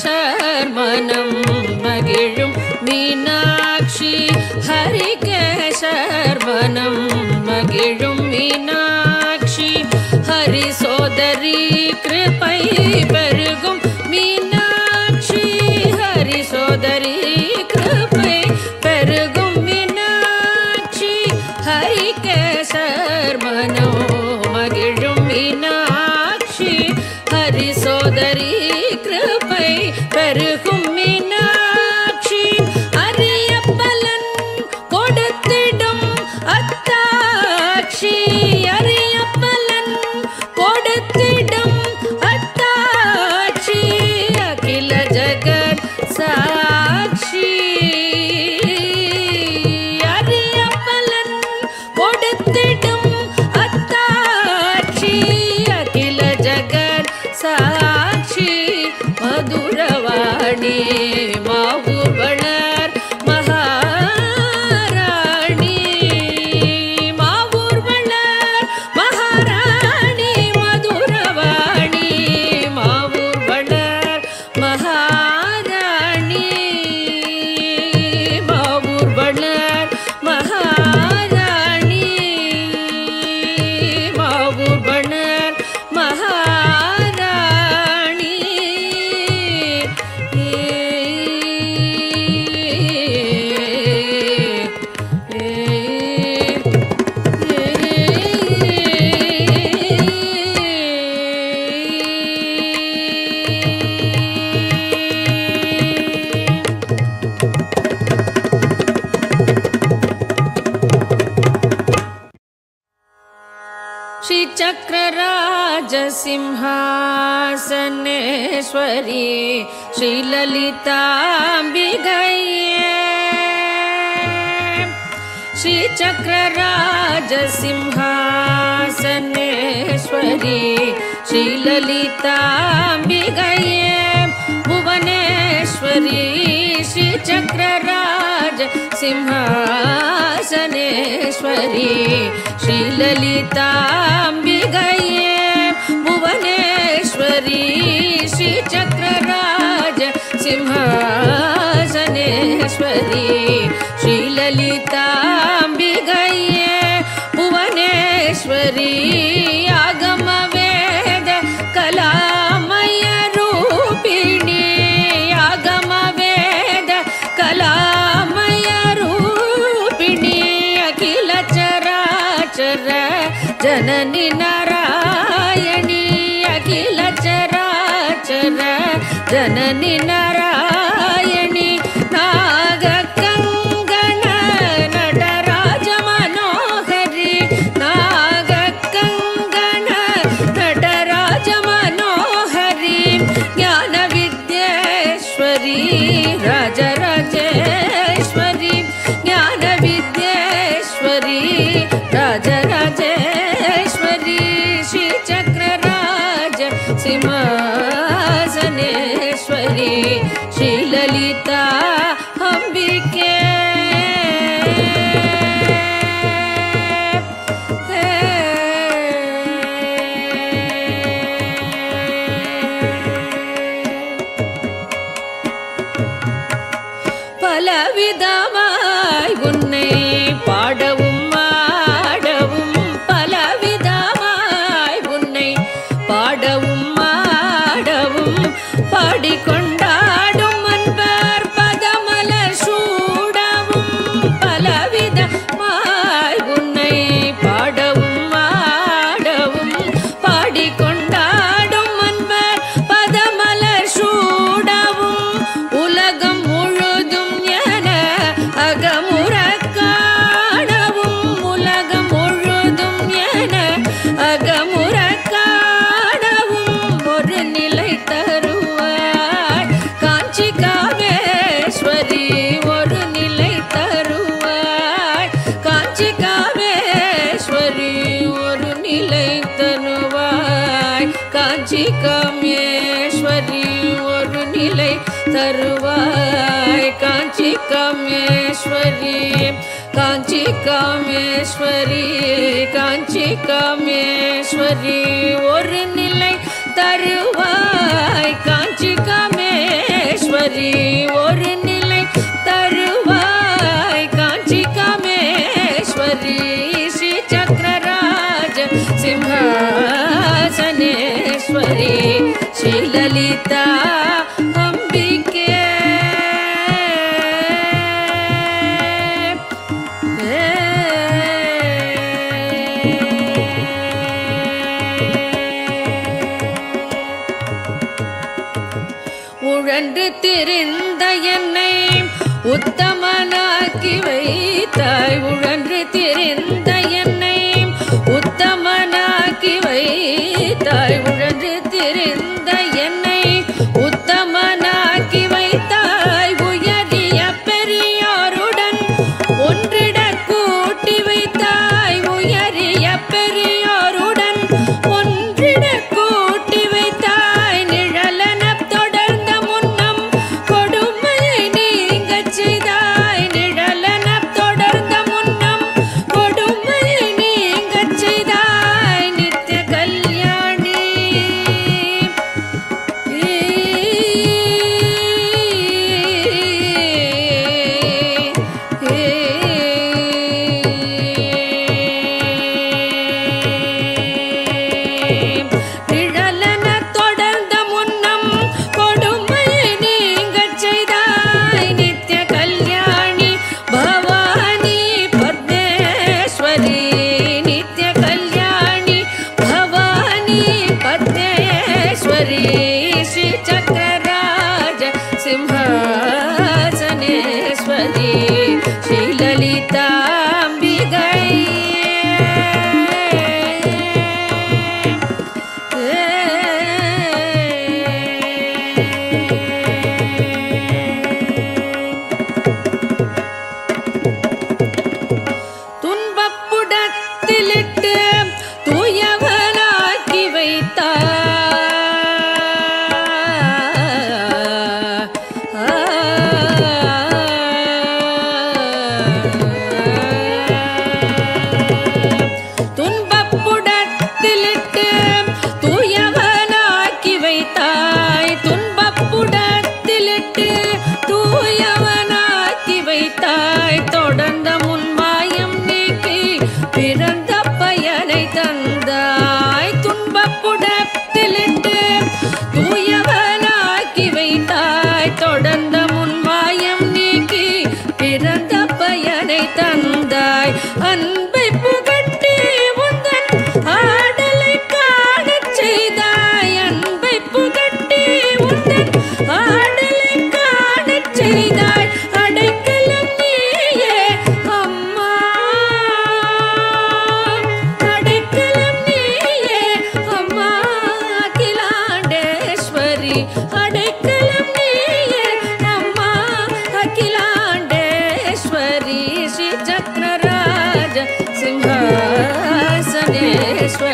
ஹரிகேசர்மனம் மகிழும் மீனாட்சி ஹரிகேசர்மனம் மகிழும் மீனாட்சி ஹரி சோதரி கிருபை பெருகும் மீனாட்சி ஹரி சோதரி கிருபை பெருகும் மீனாட்சி ஹரிகேசர்மனம் மகிழும் மீனாட்சி ஹரி சோதரி கிருபை முந்திடும் அத்தாட்சி அகில ஜகத் சாட்சி மதுரவாணி மாவூர் வளர் மகாராணி மாவூர் வளர் மகாராணி மதுரவாணி மாவூர் வளர் மகாராணி மாவூர் வளர் மகாராணி மாவூர் வளர் மகாராணி श्री चक्रराज सिंहासनेश्वरी श्री ललितांबिगये श्री चक्रराज सिंहासनेश्वरी श्री ललितांबिगये भुवनेश्वरी श्री चक्रराज सिंहासनेश्वरी श्री ललितांबिगये भुवनेश्वरी श्री चक्रराज सिंहासनेश्वरी श्री ललितांबिगये भुवनेश्वरी आगम वेद कलामय रूपिणी आगम वेद कलामय रूपिणी अखिल चराचर जननी नारायणी अखिल चराचर जननी नारायणी नागकंगण नटराज मनोहरी नागकंगण नटराज मनोहरी ज्ञान विद्येश्वरी राजराजेश्वरी ज्ञान विद्येश्वरी राजराजेश्वरी श्री चक्रराज सिंहासनेश्वरी श्री ललिता अंबिके பலவிதமாய் உன்னை பாடவும் ஆடவும் பலவிதமாய் உன்னை பாடவும் ஆடவும் பாடிக்கொண்டாடும் அன்பர் பதமலர் சூடவும் பலவிதமாய் உன்னை பாடவும் ஆடவும் பாடிக்கொண்டாடும் அன்பர் பதமலர் சூடவும் உலகம் முழுதும் என அகமுற காணவும் உலகம் முழுதும் என அகமுற காணவும் ஒரு நிலை தருவாய் காஞ்சி காமேஸ்வரி ஒரு நிலை தருவாய் காஞ்சி காமேஸ்வரி ஒரு நிலை தருவாய் காஞ்சி காமேஸ்வரி ஒரு நிலை தருவாய் காஞ்சி காமேஸ்வரி காஞ்சி காமேஸ்வரி காஞ்சி காமேஸ்வரி ஒரு நிலை தருவாய் காஞ்சி காமேஸ்வரி ஒரு நிலை தருவாய் காஞ்சி காமேஸ்வரி ஸ்ரீ சக்கரராஜ சிம்ஹாசனேஸ்வரி ஸ்ரீ லலிதா अंबिके உழன்று திரிந்த என்னை உத்தமனாக்கி வைத்தாய் உழன்று திரிந்த என்னை உத்தமனாக்கி வைத்தாய் உழன்று திரிந்த என்னை உத்தமனாக்கி வைத்தாய் உயரிய பெரியோருடன் ஒன்றிட கூட்டி வைத்தாய் உயரிய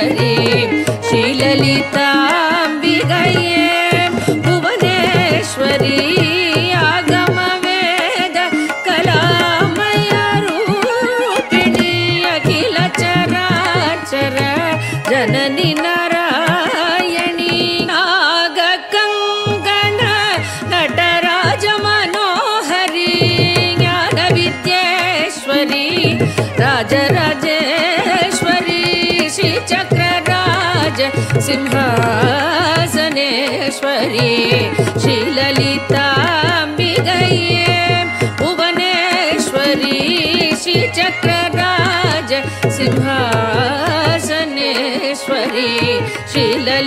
பரமேஸ்வரி ஸ்ரீலலிதாம்பிகையே புவனேஸ்வரி ஆகம வேத கலாமய ரூபிணி அகில சராச்சர ஜனனி நாராயணி நாக கங்கண நடராஜ மனோஹரி ஞான வித்யேஸ்வரி ராஜராஜேஸ்வரி ஸ்ரீ சக்கரராஜ சிம்ஹாசனேஸ்வரி ஸ்ரீலலிதாம்பிகையே புவனேஸ்வரி ஸ்ரீ சக்கரராஜ சிம்ஹாசனேஸ்வரி ஸ்ரீலலிதாம்பிகையே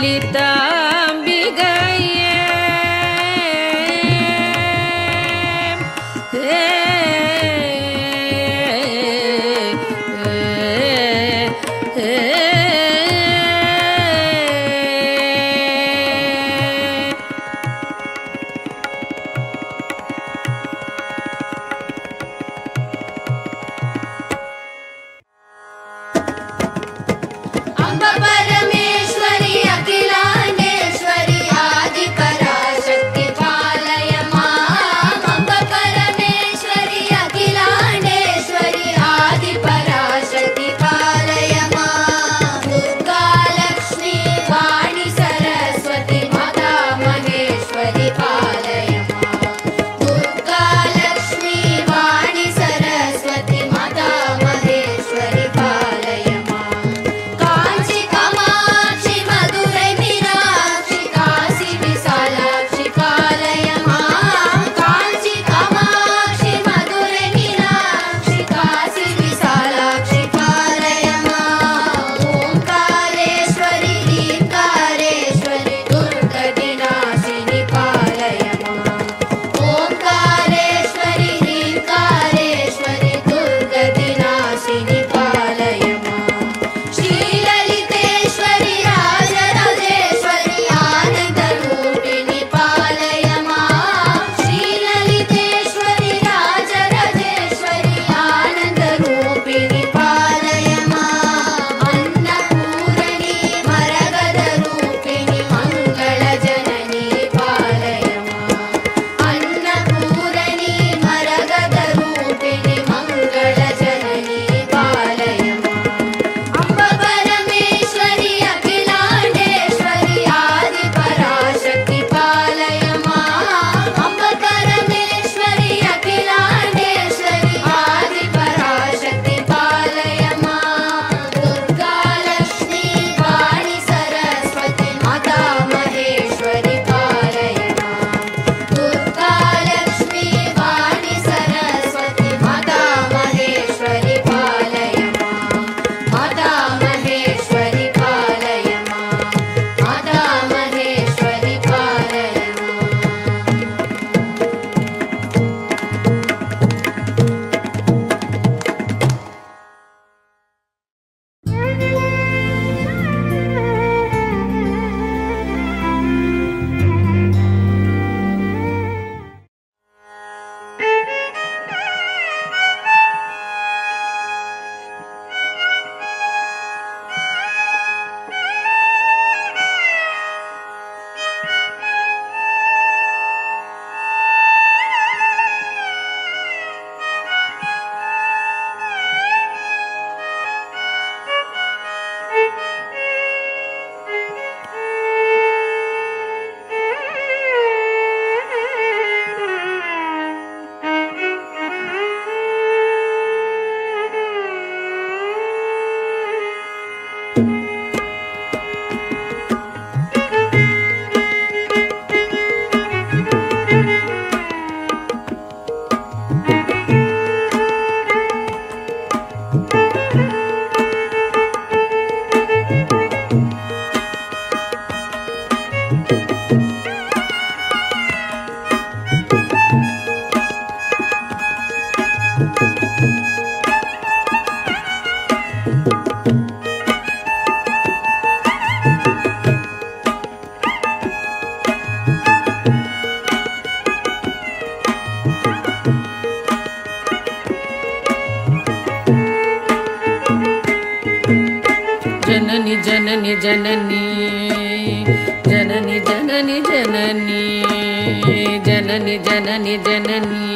अम्ब परमेश्वरी अखिलांडेश्वरी आदि पराशक्ति पालय माम् अम्ब परमेश्वरी अखिलांडेश्वरी आदि पराशक्ति पालय माम् जननी जननी जननी जननी जननी जननी जननी जननी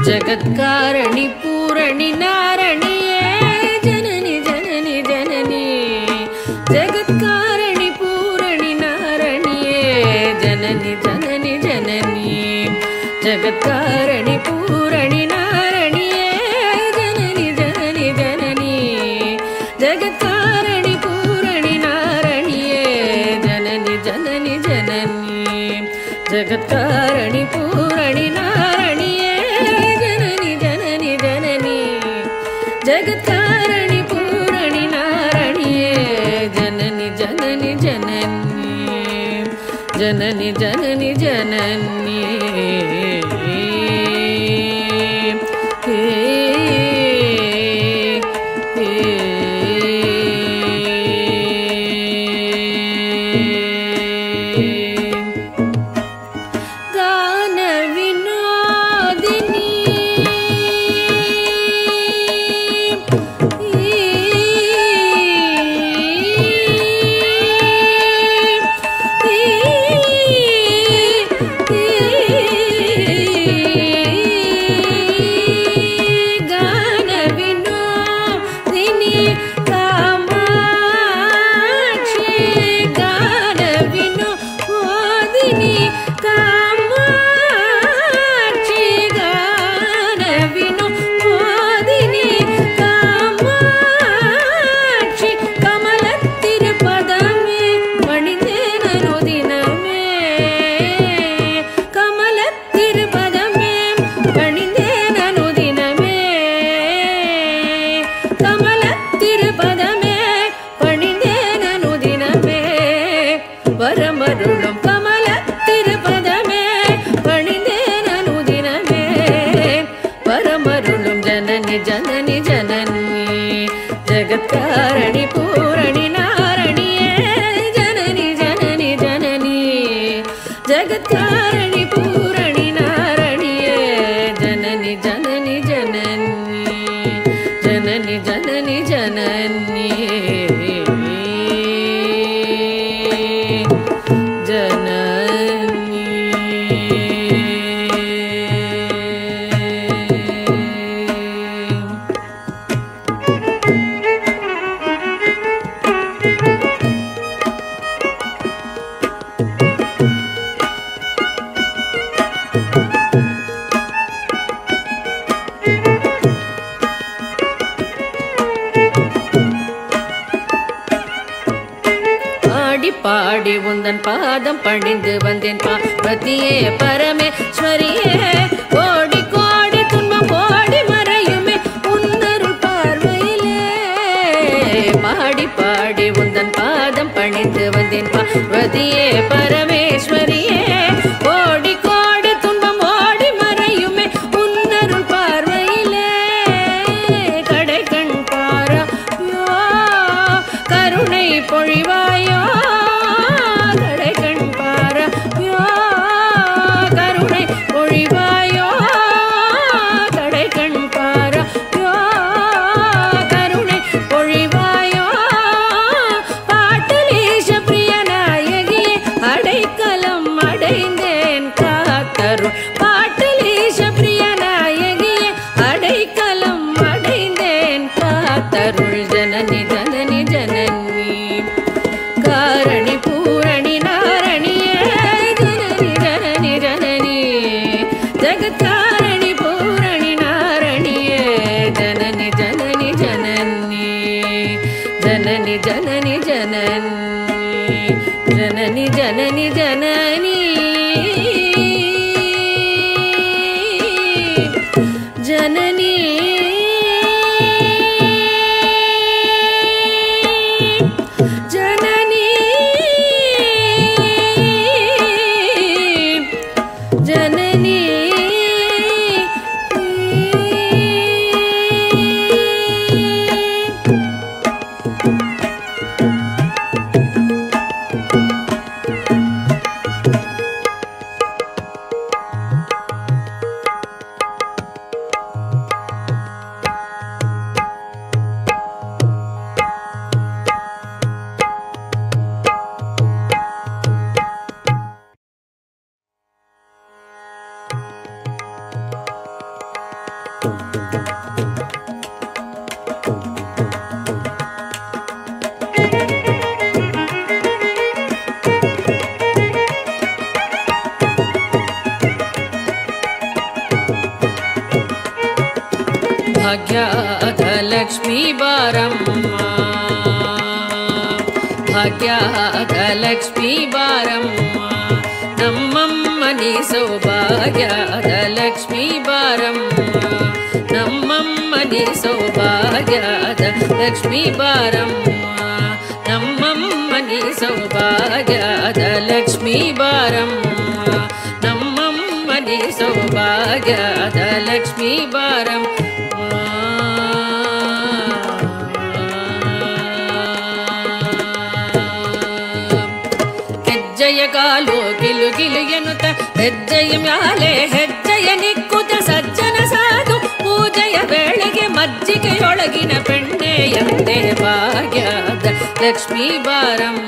जगत्कारणि पूरणि नारणिये जननी जननी जननी जगत्कारणि पूरणि नारणिये जननी जननी जननी जगत्कारणि पूरणि नारणिये जननी जननी जननी जगत्कारणि पूरणि नारणिये जननी जननी जननी जगत्कारणि पूरणि नारणिये जननी जननी जननी जगत्कारणि पूरणि नारणिये जननी जननी जननी जननी जननी जननी जननी जननी जगत्कारणि पूरणि नारणिये जननी जननी जननी जगत्कारणि पूरणि नारणिये जननी जननी जननी जननी जननी जननी பாடி உந்தன் பாதம் பணிந்து வந்தேன் பார்வதியே பரமேஸ்வரியே கோடி கோடி துன்பம் கோடி மறையுமே உன்னருள் பார்வையிலே பாடி பாடி உந்தன் பாதம் பணிந்து வந்தேன் பார்வதியே பரமேஸ்வரியே கோடி கோடி துன்பம் ஓடி மறையுமே உன்னருள் பார்வையிலே கடை கண் பாராயோ கருணை பொழிவாயோ जननी जननी जननी कारणि पूरणि नारणिये जननी जननी जननी जगत्कारणि पूरणि नारणिये जननी जननी जननी जननी जननी जननी जननी जननी जननी जननी ಭಾಗ್ಯದ ಲಕ್ಷ್ಮೀ ಬಾರಮ್ಮ ಭಾಗ್ಯದ ಲಕ್ಷ್ಮೀ ಬಾರಮ್ಮ ನಮ್ಮಮ್ಮನಿ ಸೌಭಾಗ್ಯದ ಲಕ್ಷ್ಮೀ ಬಾರಮ್ಮ ನಮ್ಮಮ್ಮನಿ ಸೌಭಾಗ್ಯದ ಲಕ್ಷ್ಮೀ ಬಾರಮ್ಮ ನಮ್ಮಮ್ಮನಿ ಸೌಭಾಗ್ಯದ ಲಕ್ಷ್ಮೀ ಬಾರಮ್ಮ ನಮ್ಮಮ್ಮನಿ ಸೌಭಾಗ್ಯದ ಲಕ್ಷ್ಮೀ ಬಾರಮ್ಮ ಹೆಜ್ಜೆಯ ಕಾಲು ಗಿಲು ಗಿಲು ಎನ್ನುತ್ತ ಹೆಜ್ಜೆಯ ಮ್ಯಾಲೆ ಹೆಜ್ಜೆಯ ನಿಕ್ಕುತ್ತ ಸಜ್ಜನ ಸಾಧು ಪೂಜೆಯ ವೇಳೆಗೆ ಮಜ್ಜಿಗೆಯೊಳಗಿನ ಬೆಣ್ಣೆಯಂತೆ ಭಾಗ್ಯದ ಲಕ್ಷ್ಮೀ ಬಾರಮ್ಮ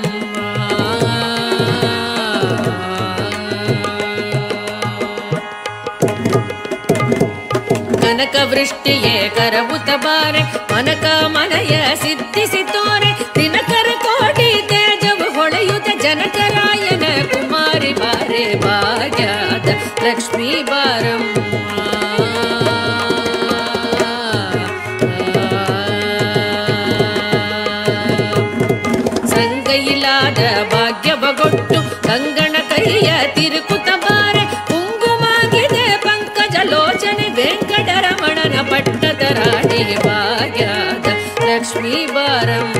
ಕನಕ ವೃಷ್ಟಿಯೇ ಕರವುತ ಬಾರೆ ಮನಕ ಮನಯ ಸಿದ್ಧಿಸಿ ತೋರೆ ದಿನಕರ ಕೋಟಿ ತೇಜವು ಹೊಳೆಯುತ್ತ ಜನಕರಾಯನ ಕುಮಾರಿ ಬಾರೆ ಭಾಗ್ಯದ ಲಕ್ಷ್ಮೀ ಬಾರಮ್ಮ ಸಂಗೈಲಾದ ಭಾಗ್ಯವಗೊಟ್ಟು ಕಂಗಣ ಕೈಯ ತಿರುಕುತ ಬಾರೆ ಕುಂಗುಮಾಗಿದೆ ಪಂಕಜ ಲೋಚನೆ ವೆಂಕಟರಮಣನ ಪಟ್ಟದ ರಾಣಿ ಭಾಗ್ಯದ ಲಕ್ಷ್ಮೀ ಬಾರಮ್ಮ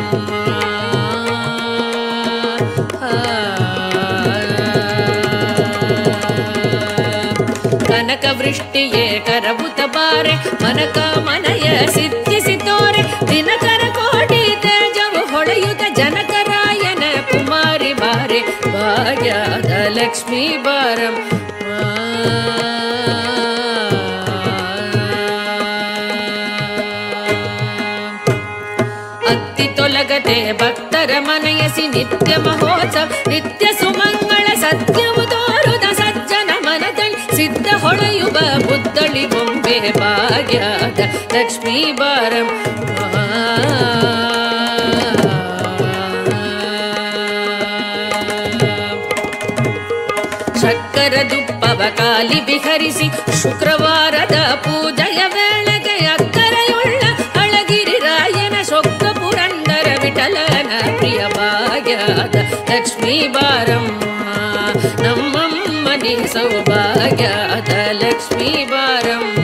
ಕನಕ ವೃಷ್ಟಿಯೇ ಕರವುತ ಬಾರೆ ಮನಕ ಮನಯ ಸಿದ್ಧಿಸಿ ತೋರೆ ದಿನಕರ ಕೋಟಿ ತೇಜವು ಹೊಳೆಯುತ್ತ ಜನಕರಾಯನ ಕುಮಾರಿ ಬಾರೆ ಭಾಗ್ಯದ ಲಕ್ಷ್ಮೀ ಬಾರಮ್ಮ ಅತ್ತಿ ತೊಲಗದೆ ಭಕ್ತರ ಮನೆಯಸಿ ನಿತ್ಯ ಮಹೋತ್ಸವ ನಿತ್ಯ ಸುಮಂಗಳ ಸತ್ಯವು ತೋರುದ ಸಜ್ಜನ ಮನದಲ್ಲಿ ಸಿದ್ಧ ಹೊಳೆಯುವ ಬುದ್ಧಳಿ ಗೊಂಬೆ ಭಾಗ್ಯದ ಲಕ್ಷ್ಮೀ ಬಾರಮ್ಮ ಶಕ್ಕರ ದುಪ್ಪವ ಕಾಲಿ ಬಿಹರಿಸಿ ಶುಕ್ರವಾರದ ಪೂಜೆಯ ವೇಳೆಗೆ ಅಕ್ಕರೆಯುಳ್ಳ ಅಳಗಿರಿ ರಾಯನ ಶೊಕ್ಕ ಪುರಂದರ ವಿಠಲನ ಪ್ರಿಯ ಭಾಗ್ಯದ ಲಕ್ಷ್ಮೀ ಬಾರಮ್ಮ ನಮ್ಮಮ್ಮನಿ ಸೌಭಾಗ್ಯದ ಲಕ್ಷ್ಮೀ ಬಾರಮ್ಮ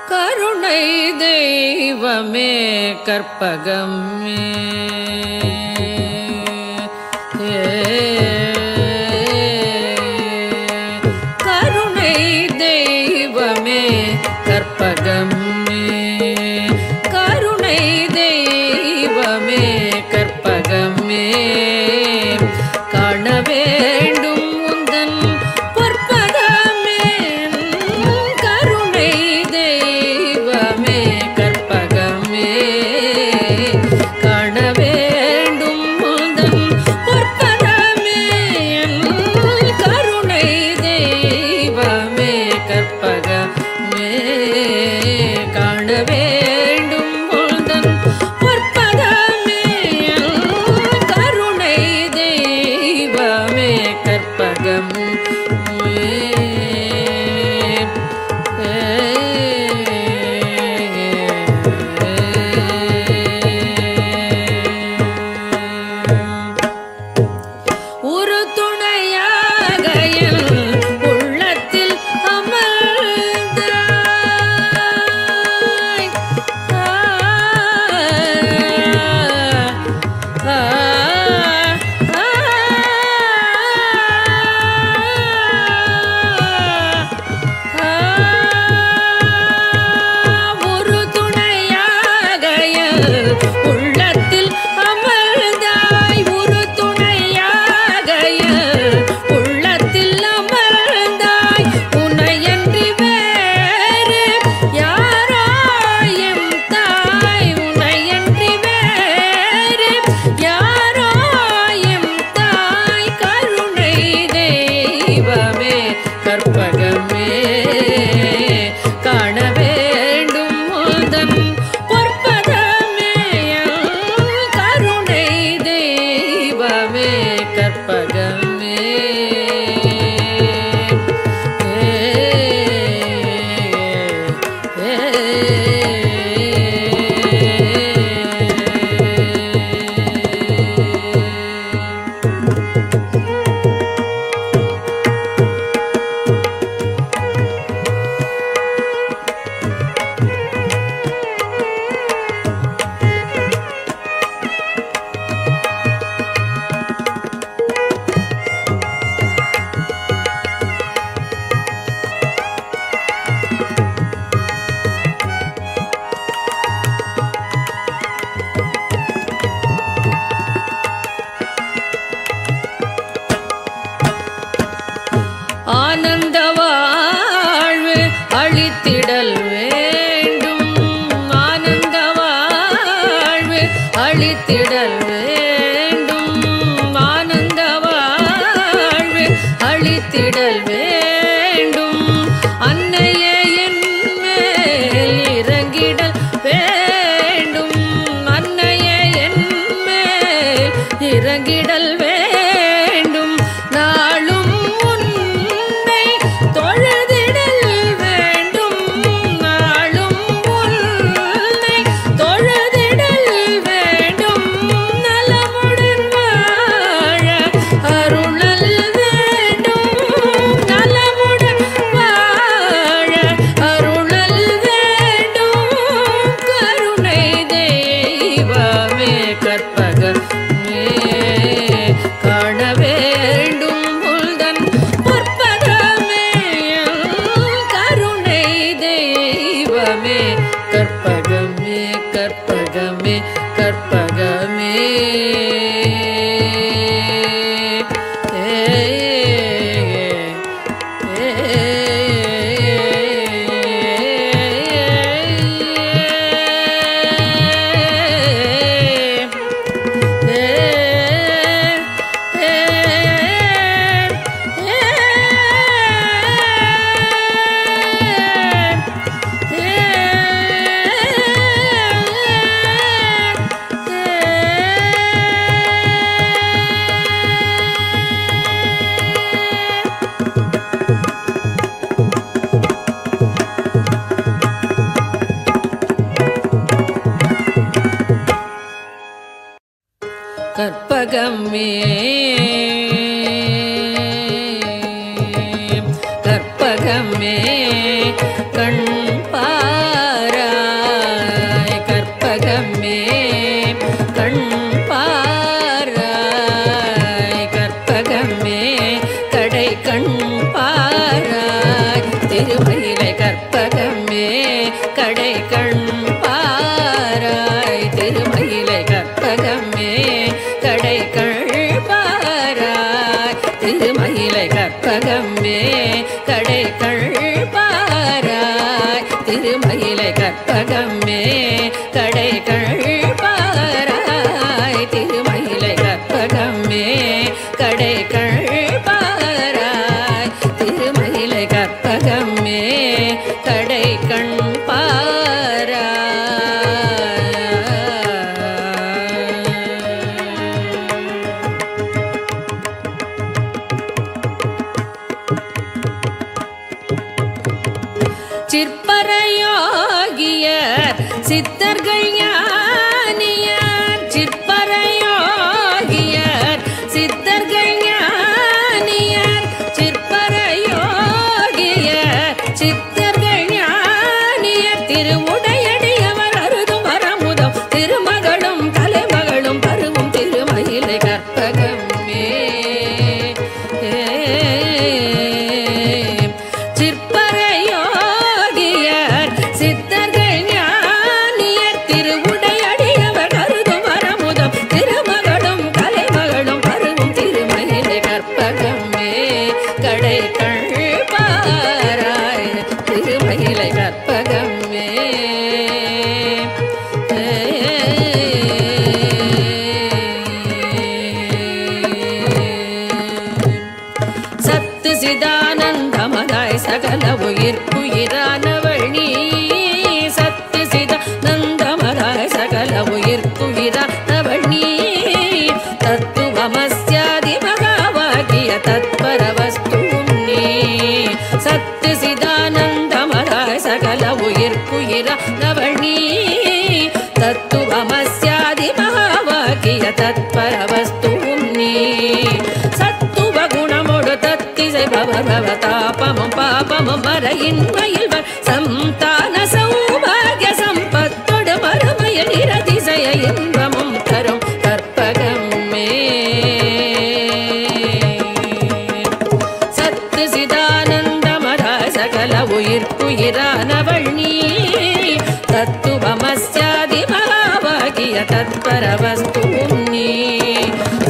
கருணை தெய்வமே கற்பகமே கருணை தெய்வமே கற்பகமே கருணை தெய்வமே கற்பகமே காண வேண்டும் உந்தன் பொற்பதமே கருணை தெய்வமே கற்பகமே காண வேண்டும் உந்தன் பொற்பதமே கருணை தெய்வமே கற்பகமே காண வேண்டும் உந்தன் பொற்பதமே கருணை தெய்வமே கற்பகமே ஒரு துணையாக என் உள்ளத்தில் அமர்ந்தாய் கற்பகமே ஆனந்த வாழ்வு அளித்திடல் வேண்டும் ஆனந்த வாழ்வு அளித்திடல் வேண்டும் ஆனந்த வாழ்வு அளித்திடல் வேண்டும் அன்னையே என் மேல் இறங்கிடல் வேண்டும் அன்னையே என் மேல் இறங்கிடல் வேண்டும் நாளும் கற்பகமே கற்பகமே கற்பகமே கற்பகமே கண் பாராய் கற்பகமே கண் பாராய் கற்பகமே கடை கண் பாராய் திருமயிலை கற்பகமே கடை கண் பாராய் திருமயிலை கற்பகமே கடை கண் பாராய் திருமயிலை கற்பகமே கடை கண் பாராய் திருமயிலை கற்பகமே கடை கண் பாராய் திருமயிலை கற்பகமே கடை கண் பாராய் திருமயிலை கற்பகமே கடை கண் சிற்பரயோகியர் சித்தர்கள் ஞானியர் சிற்பரயோகியர் சித்தர்கள் ஞானியர் சிற்பரயோகியர் சித்தர்கள் ஞானியர் திருவுடையடியவர் அருதும் வரமுதம் திருமகளும் தலைமகளும் பருவும் திருமயிலை கற்பகமே சிதானந்தமதாய் சகல உயிர்க்குயிரானவள் நீ சத்து சிதானந்தமதாய் சகல உயிர்க்குயிரானவள் நீ தத்துவமஸ்யாதிம தத்பரவஸ்து நீ சத்து சிதானந்தமதாய் சகல உயிர்க்குயிரானவள் நீ தத்துவமஸ்யாதி மகாவாக்கிய தத்பரவஸ்து நீ சத்துவ குணமோடு தத்திசை பவதாபமும் பாபமும் மறையின்மையில் சந்தான சௌபாகிய சம்பத்தோடு மறுமையில் இரதிசய இன்பமும் தரும் கற்பகமே சத்து சிதானந்தமதாய் சகல உயிர்க்குயிரானவள் நீ தத்துவமஸ்யாதி மகாவாகிய தத்பரவஸ்து நீ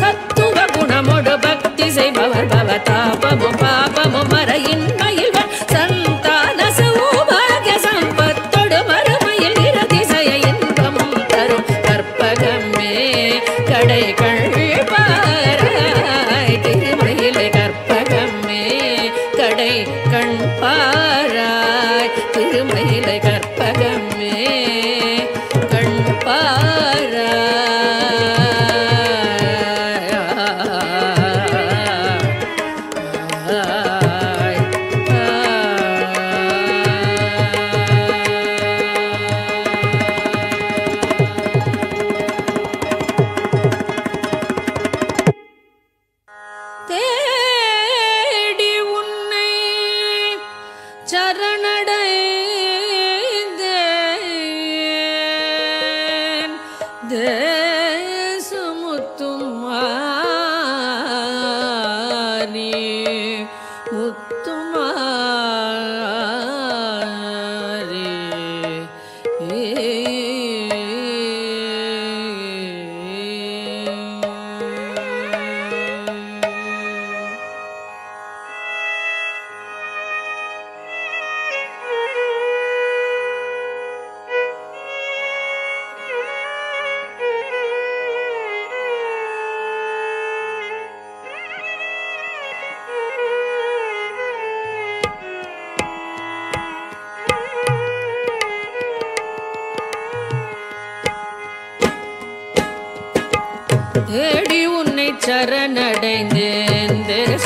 சத்துவ குணமோடு பக்தி செய்பவர் பவதாபமும் பாபமும் மறையின்மையில் சந்தான சௌபாகிய சம்பத்தோடு மறுமையில் இரதிசய இன்பமும் தரும் கற்பகமே கடைகள் பாராய் திருமயிலை கற்பகமே கடை கண் பாராய் திருமயிலை கற்பகமே கண் பாராய் தேடி உன்னை சரணடைந்தேன் தேசமுத்தும் மாறி முத்துமாரி தேடி உன்னை சரணடைந்தேன் தேசமுத்துமாரி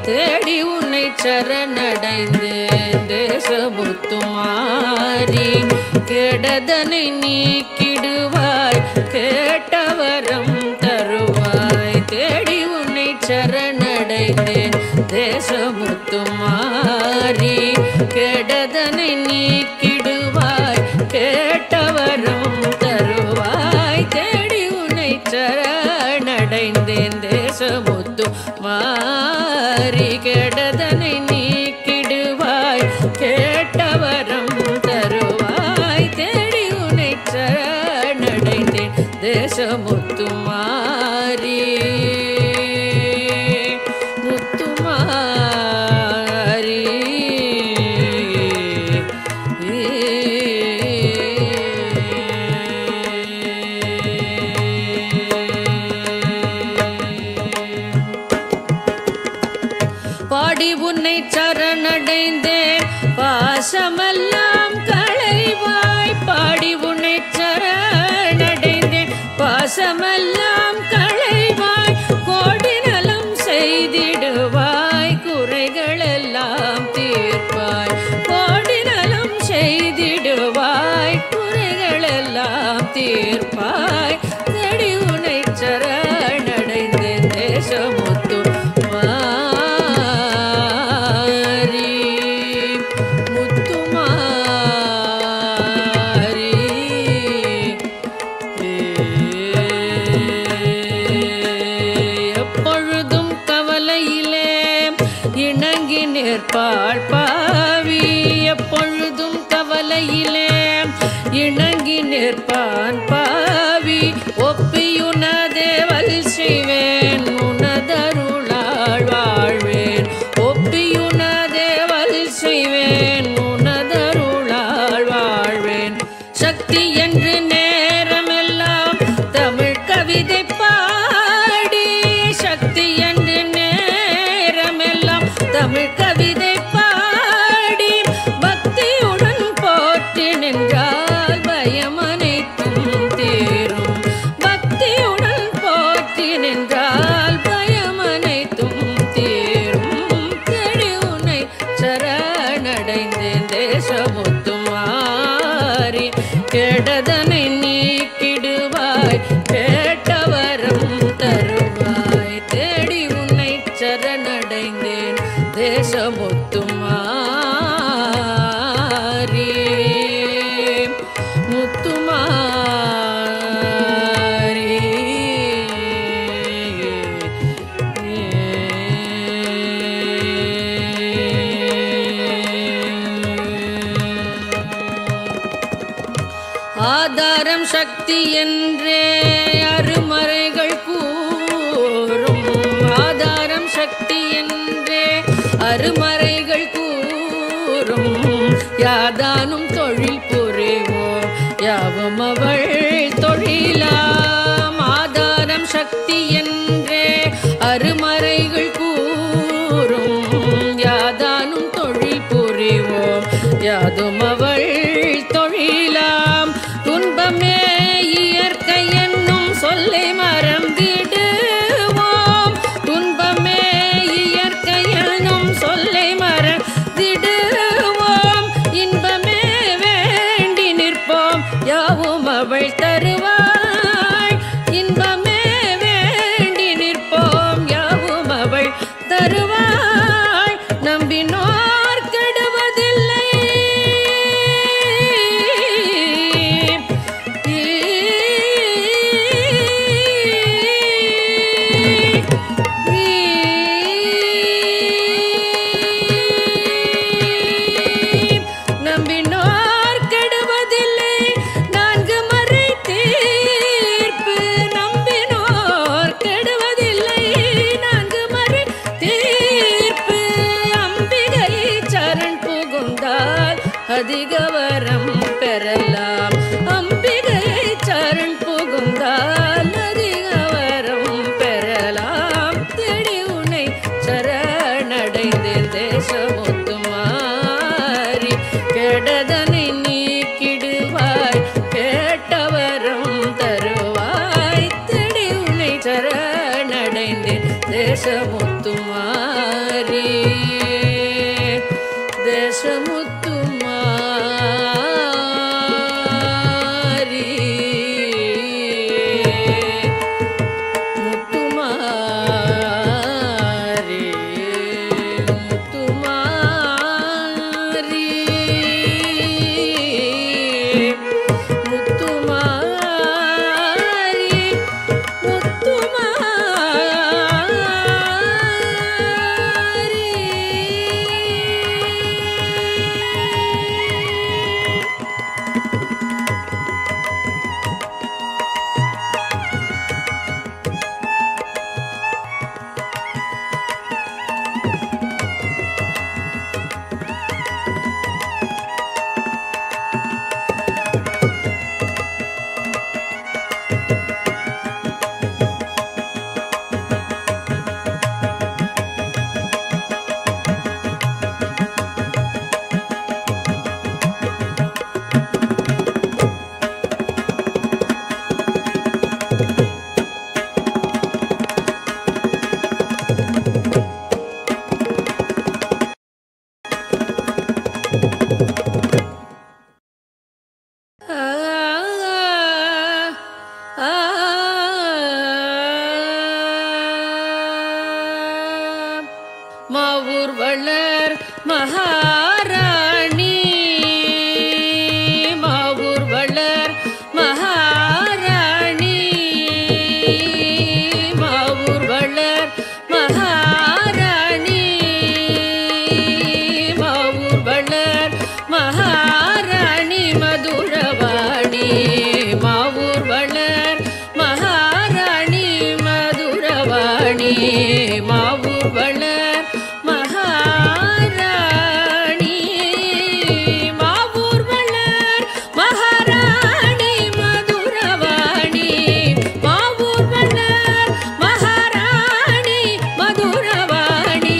தேடி உன்னை சரணடைந்தேன் தேசமுத்துமாரி கெடதனை நீக்கிடுவாய் கேட்டவரம் தருவாய் தேடி உன்னை சரணடைந்தேன் தேசமுத்துமாரி கெடதனை நீக்கிடுவாய் கேட்டவரம் தருவாய் தேடி உன்னை சரணடைந்தேன் தேசமுத்து மாறி கெடதனை நீக்கிடுவாய் கேட்டவரம் தருவாய் தேடி உன்னை சரணடைந்தேன் தேசமுத்து மாறி முத்துமாரி பாடி உன்னை சரணடைந்தேன் பாசமெல்லாம் களைவாய் பாடி உன்னை சரணடைந்தேன் பாசமெல்லாம் களைவாய் கோடி நலம் செய்திடுவாய் குறைகளெல்லாம் தீர்ப்பாய் கோடி நலம் செய்திடுவாய் குறைகளெல்லாம் தீர்ப்பாய் தேடி உன்னை சரணடைந்தேன் தேசமுத்து மாறி முத்துமாரி எப்பொழுதும் கவலையிலே இணங்கி நிற்பாள் பாவி எப்பொழுதும் கவலையிலே இணங்கி நிற்பான் பாவி ஒப்பியுனதேவல் செய்வேன் உனதருளாள் வாழ்வேன் ஒப்பியுனதேவல் செய்வேன் உனதருளாள் வாழ்வேன் சக்தி என்று நேரமெல்லாம் தமிழ் கவிதை பாடி சக்தி என்று நேரமெல்லாம் தமிழ் கவிதை பாடி பக்தியுடன் போற்றி நின்றால் பயம் அனைத்தும் தீரும் பக்தியுடன் போற்றி நின்றால் தேசமுத்துமாரி முத்துமாரி ஆதாரம் சக்தி என்றே அருமறைகள் கூறும் ஆதாரம் சக்தி என்றே அருமறைகள் கூறும் யாதானும் தொழில் புரிவோம் யாவும் அவள் தொழிலாம் ஆதாரம் சக்தி என்றே அருமறைகள் கூறும் யாதானும் தொழில் புரிவோம் யாதும் அவள் தொழிலாம் துன்பமே இயற்கை என்னும் சொல்லை மறந்திடுவோம் துன்பமே இயற்கை என்னும் சொல்லை மறந்திடுவோம் இன்பமே வேண்டி நிற்போம் யாவும் அவள் தருவாள் இன்பமே வேண்டி நிற்போம் யாவும் அவள் தருவாள் நம்பினோர் கெடுவதில்லை நம்பினோர் கெடுவதில்லை நான்கு மறை தீர்ப்பு நம்பினோர் கெடுவதில்லை நான்கு மறை தீர்ப்பு அம்பிகை சரண் புகுந்தால் அதிக வரம் பெறலாம் அம்பிகை சரண் புகுந்தால் அதிக வரம் பெறலாம் தேடி உன்னை சரணடைந்தேன் தேசமுத்துமாரி கெடதனை நீக்கிடுவாய் கேட்டவரம் தருவாய் தேடி உன்னை சரணடைந்தேன் தேசமுத்துமாரி தேசமுத்துமாரி முத்துமாரி முத்துமாரி முத்துமாரி முத்துமாரி மாவூர் வளர் மகாராணி மாவூர் வளர் மகாராணி மாவூர் வளர் மகாராணி மாவூர் வளர் மகாராணி மதுரவாணி மாவூர் வளர் மகாராணி மதுரவாணி மாவூர் வளர் மகாராணி மாவூர் வளர் மகாராணி மதுரவாணி மாவூர் வளர் மகாராணி மதுரவாணி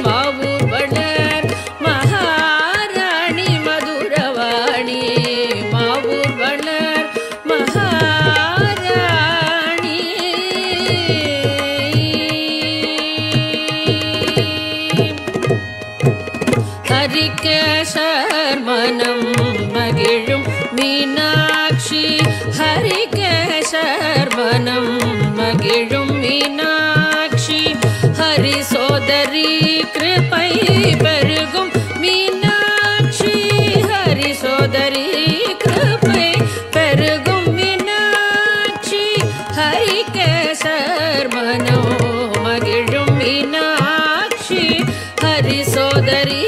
மாவூர் வளர் மகாராணி மதுரவாணி மாவூர் வளர் மகாராணி ஹரிகேசர் மனம் மகிழும் மீனாட்சி ஹரிகேசர் மனம் மகிழும் மீனாட்சி ஹரி சோதரி கிருபை பெருகும் மீனாட்சி ஹரி சோதரி கிருபை பெருகும் மீனாட்சி ஹரி கேசர் மனோ மகிழும் மீனாட்சி ஹரி சோதரி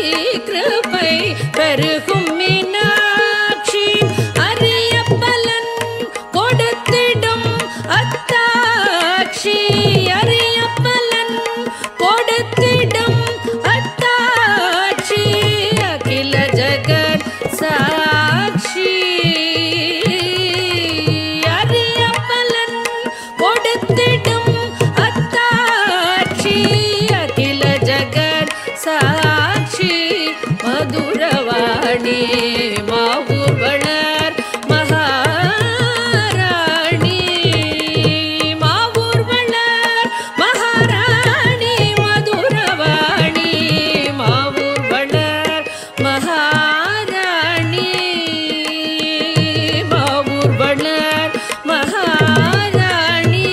கிருபை பெருகும் மீனாட்சி அரிய பலன் கொடுத்திடும் அத்தாட்சி அரிய பலன் கொடுத்திடும் அத்தாட்சி அகில ஜகத் சாட்சி அரிய பலன் கொடுத்திடும் அத்தாட்சி அகில ஜகத் சாட்சி மதுரவாணி மாவூர் வளர் மகாராணி மாவூர் வளர் மகாராணி மதுரவாணி மாவூர் வளர் மகாராணி மாவூர் வளர் மகாராணி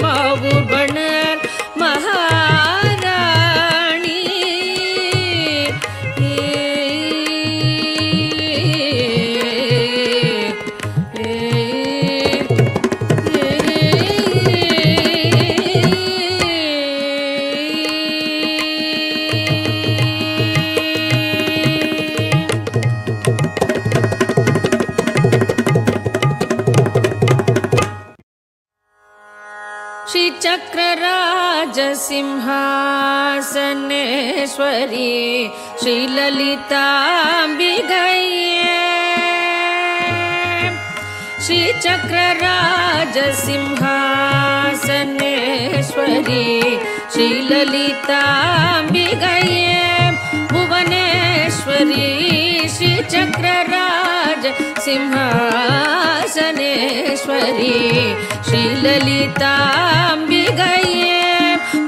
மாவூர் வளர் மகாராணி श्रीचक्रराज सिंहासनेश्वरी श्रीललिताम्बिकये श्रीचक्रराज सिंहासनेश्वरी श्रीललिताम्बिकये भुवनेश्वरी श्रीचक्रराज सिंहासनेश्वरी श्रीललिताम्बिकये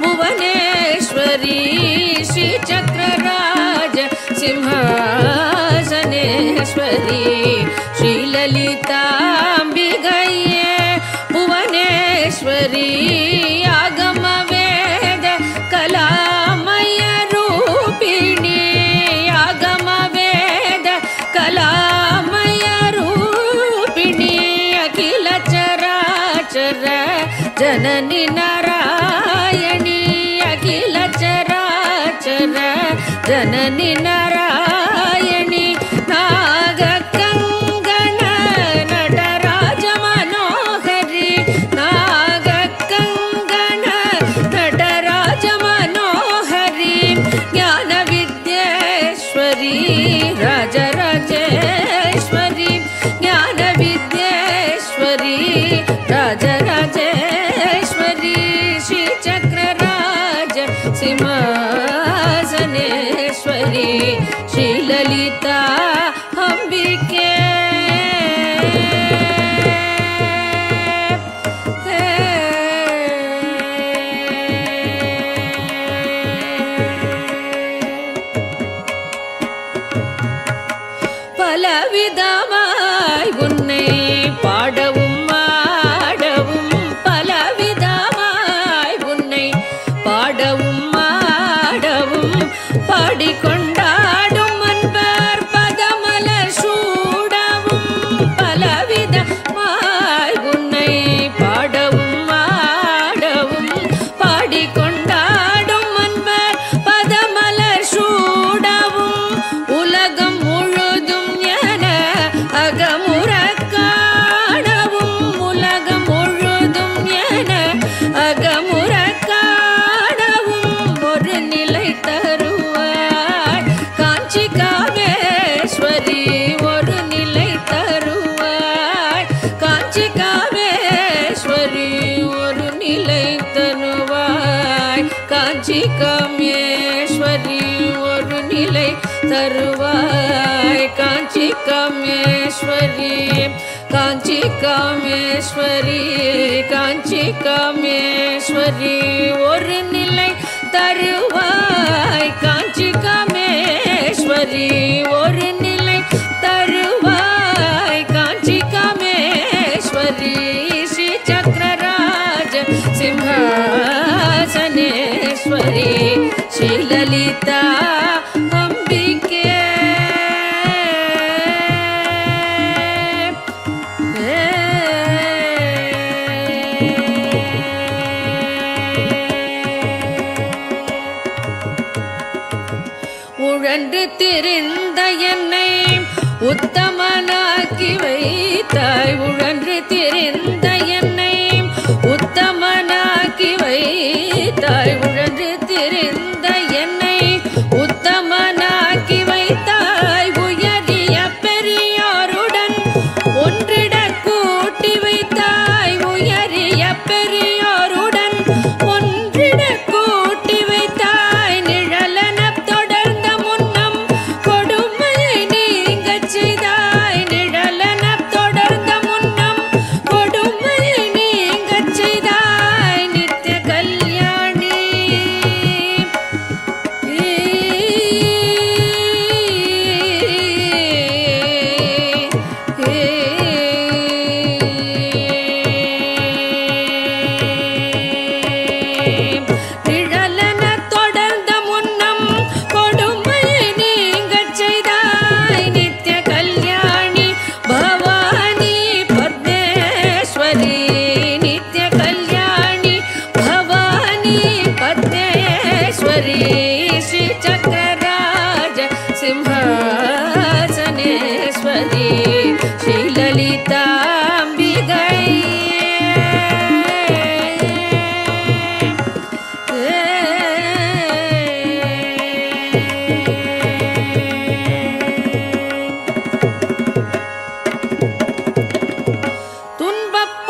भुवनेश्वरी श्रीचक्रराज सिंहासनेश्वरी श्रीललिताम्बिकये भुवनेश्वरी आगमवेद कलामय रूपिणी आगमवेद कलामय रूपिणी अखिल चराचर जननी नारायणी अखिल चराचर जननी नारायणी नागकङ्गण नटराज मनोहरी नागकङ्गण नटराज मनोहरी ज्ञानविद्येश्वरी राजराजेश्वरी ज्ञानविद्येश्वरी राजराजेश्वरी श्रीचक्रराज सिंहासनेश्वरी श्रीललिता अम्बिके பலவிதமாய் உன்னை பாடவும் ஆடவும் பலவிதமாய் உன்னை பாடவும் ஆடவும் பாடிக்கொண்டாடும் அன்பர் பதமலர் சூடவும் பலவிதமாய் உன்னை பாடவும் ஆடவும் பாடிக்கொண்டாடும் அன்பர் பதமலர் சூடவும் உலகம் முழுதும் என அகமுற காணவும் உலகம் முழுதும் என அகமுற காணவும் ஒரு நிலை தருவாய் காஞ்சி காமேஸ்வரி ஒரு நிலை தருவாய் காஞ்சி காமேஸ்வரி ஒரு நிலை தருவாய் காஞ்சி காமேஸ்வரி ஒரு நிலை தருவாய் காஞ்சி காமேஸ்வரி காஞ்சி காமேஸ்வரி காஞ்சி காமேஸ்வரி ஒரு நிலை தருவாய் காஞ்சி காமேஸ்வரி ஒரு நிலை தருவாய் காஞ்சி காமேஸ்வரி ஸ்ரீ சக்கரராஜ சிம்ஹாசனேஸ்வரி ಪರಮೇಶ್ವರಿ ಶ್ರೀಲಲಿತಾ ಅಂಬಿಕೆ உழன்று திரிந்த என்னை உத்தமனாக்கி வைத்தாய் உழன்று திரிந்த என்னை உத்தமனாக்கி வைத்தாய் உழன்று திரிந்த என்னை உத்தமனாக்கி வைத்தாய் உயரிய பெரியோருடன் ஒன்றிட கூட்டி வைத்தாய் உயரிய பெரியோருடன் ஒன்றிட கூட்டி வைத்தாய் நிழலன தொடர்ந்த முன்னம் கொடுமையை நீங்கச் செய்தாய் நிழலன தொடர்ந்த முன்னம் கொடுமையை நீங்கச் செய்தாய் நித்திய கல்யாணி நிழலன தொடர்ந்த முன்னம் கொடுமையை நீங்கச் செய்தாய் நித்திய கல்யாணி பவானி பத்மேஸ்வரி நித்திய கல்யாணி பவானி பத்மேஸ்வரி ஸ்ரீ சக்கரராஜ சிம்ஹாசನೇಶ್ವರಿ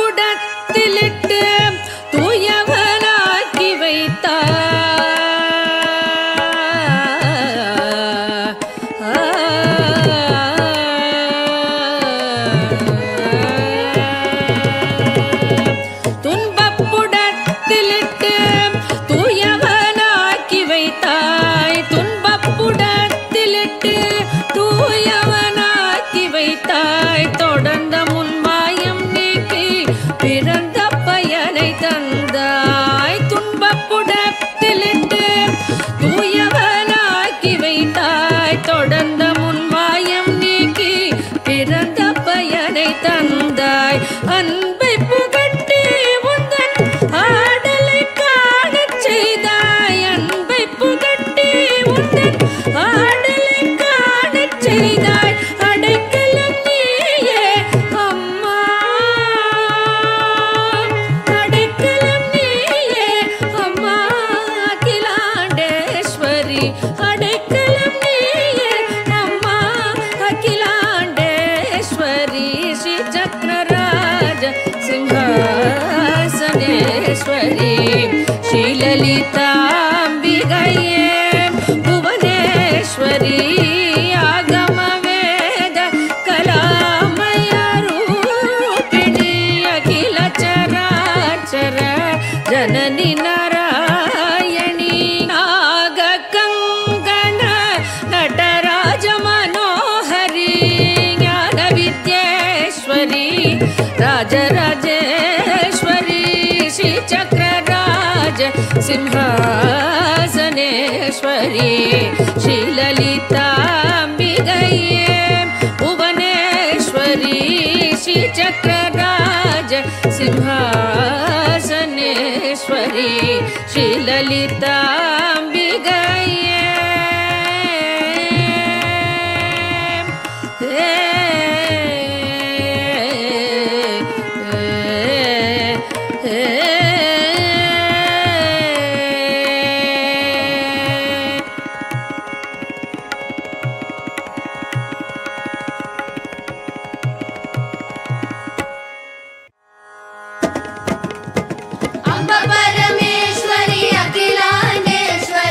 துன்பப்புடத்திலிட்டு தூயவனாக்கி துன்பப்புடத்திலிட்டு தூயவனாக்கி வைத்தாய் துன்பப்புடத்திலிட்டு தூயவனாக்கி வைத்தாய் தொடர்ந்த முன்மாயம் நீக்கி பிறந்த பயனை தந்தாய் துன்பப்புடத்திலிட்டு தூயவனாக்கி வைத்தாய் தொடர்ந்த முன்மாயம் நீக்கி பிறந்த பயனை தந்தாய் அன்பை புகட்டி உந்தன் ஆடலை காணச் செய்தாய் அன்பை புகட்டி உந்தன் ஆடலை காணச் செய்தாய் அடைக்கலம் நீயே அம்மா அடைக்கலம் நீயே அம்மா அகிலாண்டேஸ்வரி அடைக்கலம் நீயே அம்மா அகிலாண்டேஸ்வரி ஸ்ரீ சக்கரராஜ சிம்ஹாசನೇಶ್ವರಿ ಶ್ರೀಲಲಿತಾಂಬಿகையே ಭುವನೇಶ್ವರಿ ಆಗಮ ವೇದ ಕಲಾಮಯ ರೂಪಿಣಿ ಅಖಿಲ ಚರಾಚರ ಜನನಿ ನಾರಾಯಣಿ ನಾಗ ಕಂಗಣ ನಟರಾಜ ಮನೋಹರಿ ಜ್ಞಾನ ವಿದ್ಯೇಶ್ವರಿ ರಾಜರಾಜೇಶ್ವರಿ ಶ್ರೀ ಚಕ್ರರಾಜ ಸಿಂಹಾಸನೇಶ್ವರಿ ಶ್ರೀಲಲಿತಾಂಬಿகையே ಭುವನೇಶ್ವರಿ ಶ್ರೀ ಚಕ್ರರಾಜ ಸಿಂಹಾಸನೇಶ್ವರಿ ಶ್ರೀಲಲಿತಾಂಬಿகையே अम्ब परमेश्वरी अखिलाण्डेश्वरी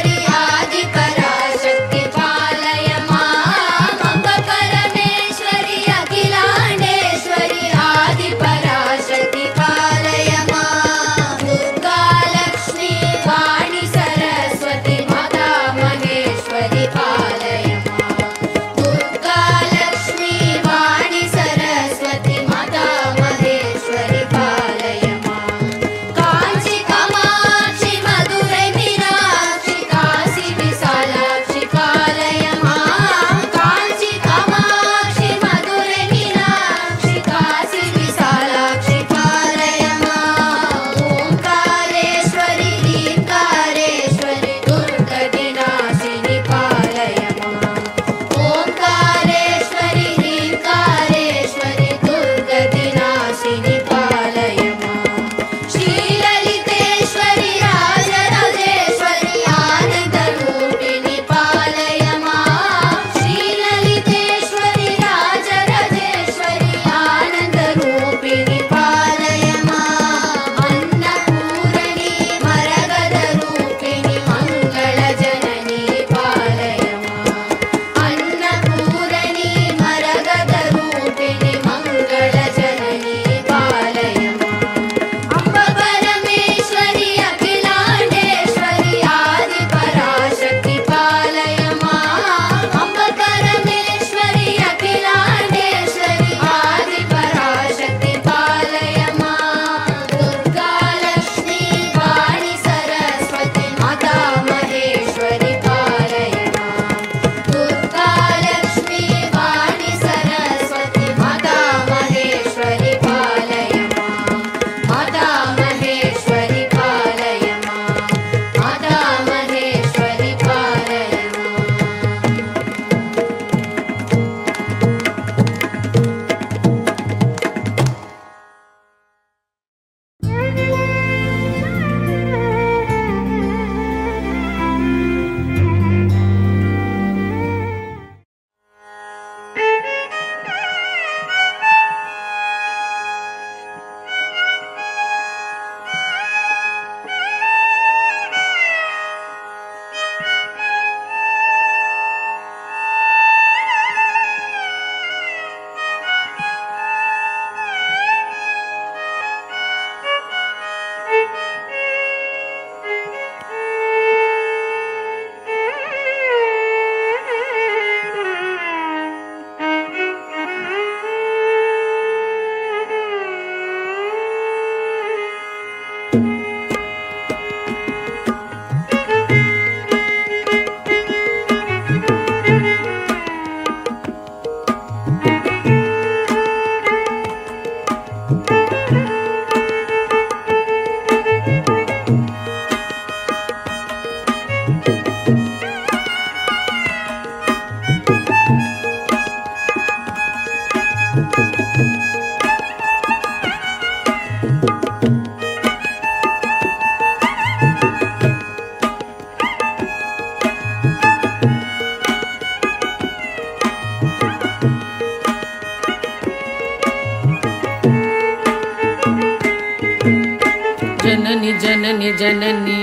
जननी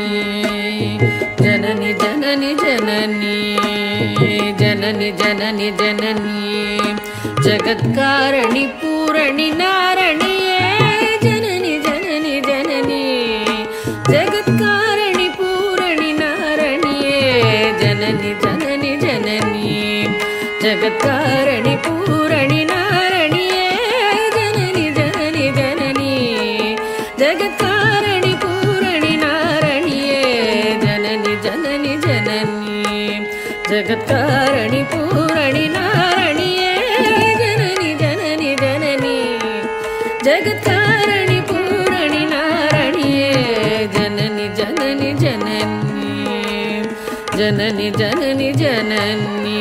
जननी जननी जननी जननी जननी जननी जगत्कारणि पूरणि नारणिये जननी जननी जननी जगत्कारणि पूरणि नारणिये जननी जननी जननी जगत्कारणि पूरणि नारणिये जननी जननी जननी जगत्कारणि पूरणि नारणिये जननी जननी जननी जगत्कारणि पूरणि नारणिये जननी जननी जननी जगत्कारणि पूरणि नारणिये जननी जननी जननी जननी जननी जननी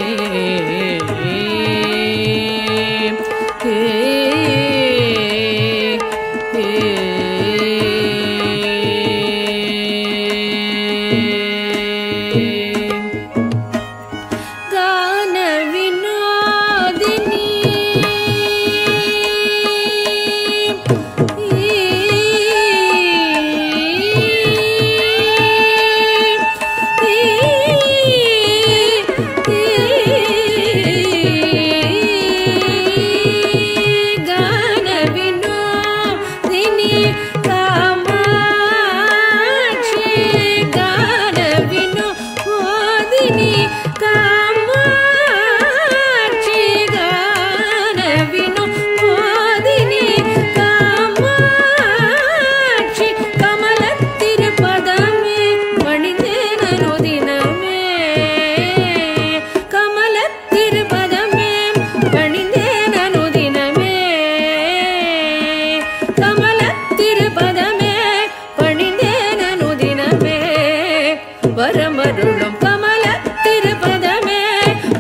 வரமருளும் கமல திருப்பதமே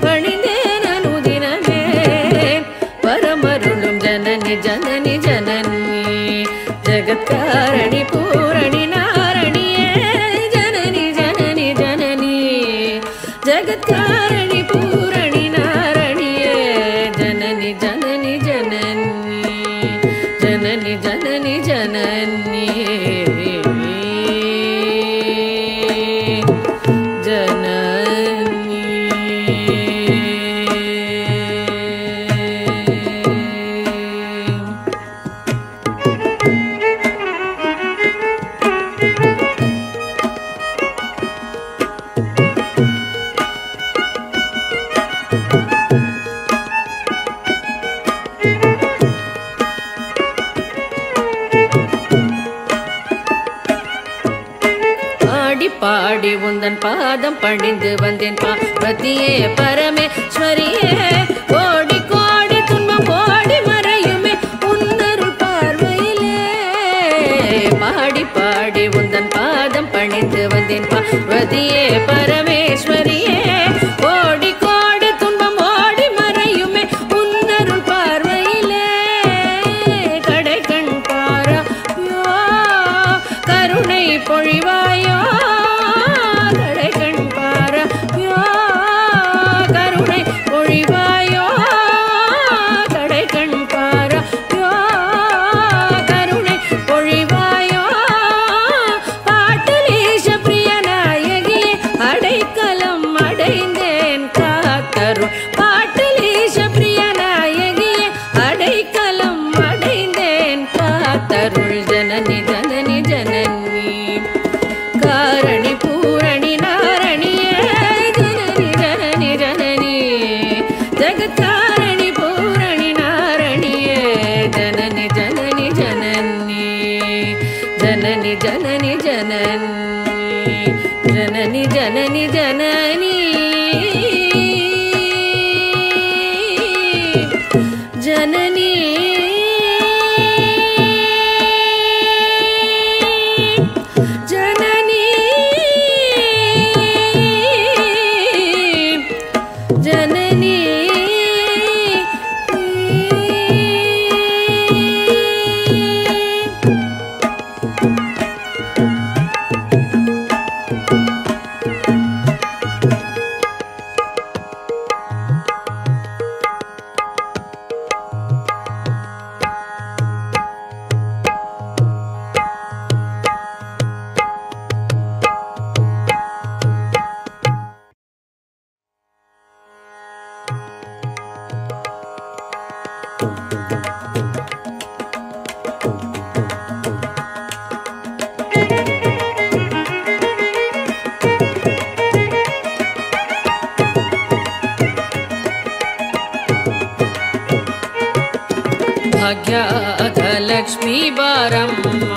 பணிந்தேன் அனுதினமே வரமருளும் ஜனனி ஜனனி ஜனனி ஜகத்காரணி பூரணி நாரணியே ஜனனி ஜனனி ஜனனி ஜகத்காரணி பூரணி நாரணியே ஜனனி ஜனனி ஜனனி ஜனனி ஜனனி ஜனனி பாடி உந்தன் பாதம் பணிந்து வந்தேன் பார்வதியே பரமேஸ்வரியே கோடி கோடி துன்பம் கோடி மறையுமே உன்னருள் பார்வையிலே பாடி பாடி உந்தன் பாதம் பணிந்து வந்தேன் பார்வதியே பரமேஸ்வரியே கோடி கோடி துன்பம் ஓடி மறையுமே உன்னருள் பார்வையிலே கடை கண் பாராயோ கருணை பொழிவாயோ जननी जननी जननी कारणि पूरणि नारणिये जननी जननी जननी जगत्कारणि पूरणि नारणिये जननी जननी जननी जननी जननी जननी जननी जननी जननी जननी ಭಾಗ್ಯದ ಲಕ್ಷ್ಮೀ ಬಾರಮ್ಮ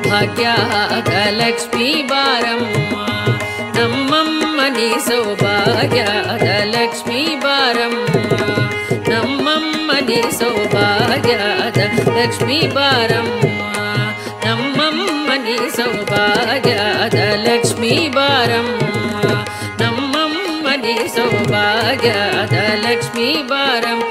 ಭಾಗ್ಯದ ಲಕ್ಷ್ಮೀ ಬಾರಮ್ಮ ನಮ್ಮಮ್ಮನಿ ಸೌಭಾಗ್ಯದ ಲಕ್ಷ್ಮೀ ಬಾರಮ್ಮ ನಮ್ಮಮ್ಮನಿ ಸೌಭಾಗ್ಯದ ಲಕ್ಷ್ಮೀ ಬಾರಮ್ಮ ನಮ್ಮಮ್ಮನಿ ಸೌಭಾಗ್ಯದ ಲಕ್ಷ್ಮೀ ಬಾರಮ್ಮ ನಮ್ಮಮ್ಮನಿ ಸೌಭಾಗ್ಯದ ಲಕ್ಷ್ಮೀ ಬಾರಮ್ಮ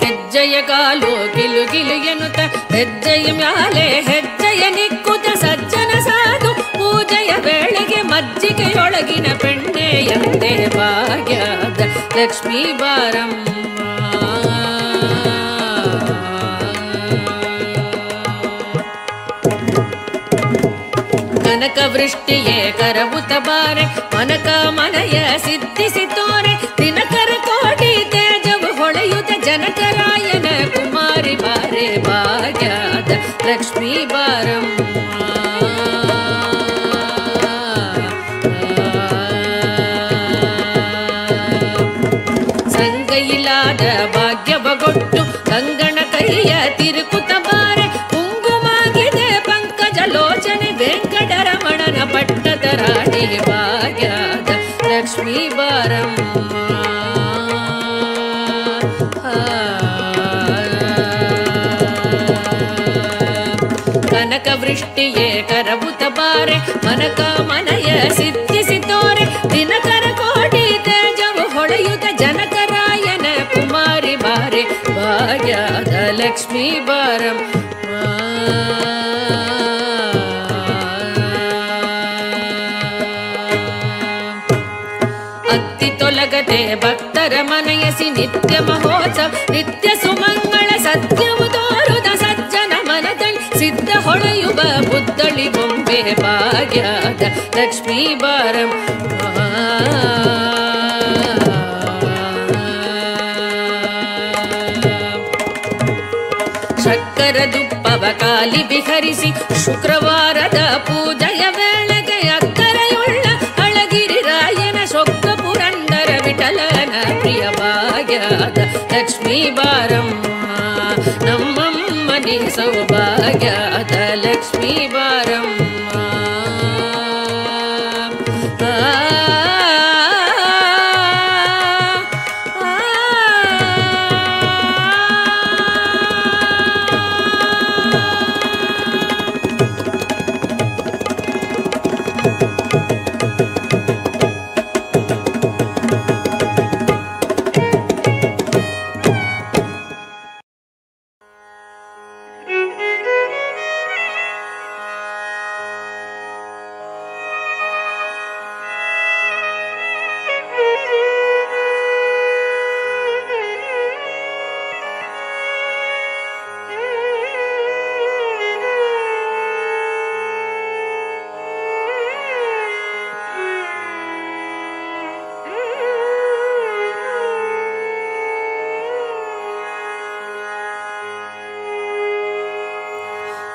ಹೆಜ್ಜೆಯ ಕಾಲು ಗಿಲು ಗಿಲು ಎನ್ನುತ್ತ ಹೆಜ್ಜೆಯ ಮ್ಯಾಲೆ ಹೆಜ್ಜೆಯ ನಿಕ್ಕುತ್ತ ಸಜ್ಜನ ಸಾಧು ಪೂಜೆಯ ವೇಳೆಗೆ ಮಜ್ಜಿಗೆಯೊಳಗಿನ ಬೆಣ್ಣೆ ಎಂದೇ ಭಾಗ್ಯದ ಲಕ್ಷ್ಮೀ ಬಾರಮ್ಮ ಕನಕ ವೃಷ್ಟಿಯೇ ಕರವುತ ಬಾರೆ ಮನಕ ಮನಯ ಸಿದ್ಧಿಸಿ ತೋರೆ ದಿನಕರ ಕೋಟಿ ತೇಜವು ಹೊಳೆಯುತ್ತ ಜನಕರಾಯನ ಕುಮಾರಿ ಬಾರೆ ಭಾಗ್ಯದ ಲಕ್ಷ್ಮೀ ಬಾರಮ್ಮ ಸಂಗೈಲಾದ ಭಾಗ್ಯವಗೊಟ್ಟು ಕಂಗಣ ಕೈಯ ತಿರುಕುತ ಬಾರೆ ಕುಂಗುಮಾಗಿದೆ ಪಂಕಜ ಲೋಚನೆ ವೆಂಕಟರಮಣನ ಪಟ್ಟದ ರಾಣಿ ಭಾಗ್ಯದ ಲಕ್ಷ್ಮೀ ಬಾರಮ್ಮ ಕನಕ ವೃಷ್ಟಿಯೇ ಕರವುತ ಬಾರೆ ಮನಕ ಮನಯ ಸಿದ್ಧಿಸಿ ತೋರೆ ದಿನಕರ ಕೋಟಿ ತೇಜವು ಹೊಳೆಯುತ್ತ ಜನಕರಾಯನ ಕುಮಾರಿ ಬಾರೆ ಭಾಗ್ಯದ ಲಕ್ಷ್ಮೀ ಬಾರಮ್ಮ ಅತ್ತಿ ತೊಲಗದೆ ಭಕ್ತರ ಮನಯಸಿ ನಿತ್ಯ ಮಹೋತ್ಸವ ನಿತ್ಯ ಸುಮಂಗಳ ಸತ್ಯವು ತೋರುದ ಸಜ್ಜನ ಮನದಲ್ಲಿ ಸಿದ್ಧ ಹೊಳೆಯುವ ಬುದ್ಧಳಿ ಬೊಂಬೆ ಭಾಗ್ಯದ ಲಕ್ಷ್ಮೀ ಬಾರಮ್ಮ ಶಕ್ಕರ ದುಪ್ಪವ ಕಾಲಿ ಬಿಹರಿಸಿ ಶುಕ್ರವಾರದ ಪೂಜೆಯ ವೇಳೆಗೆ ಅಕ್ಕರೆಯುಳ್ಳ ಅಳಗಿರಿ ರಾಯನ ಶೊಕ್ಕ ಪುರಂದರ ವಿಠಲನ ಪ್ರಿಯ ಭಾಗ್ಯದ ಲಕ್ಷ್ಮೀ ಬಾರಮ್ಮ ನಮ್ಮಮ್ಮನಿ ಸೌಭಾಗ್ಯದ ಲಕ್ಷ್ಮೀ ಬಾರಮ್ಮ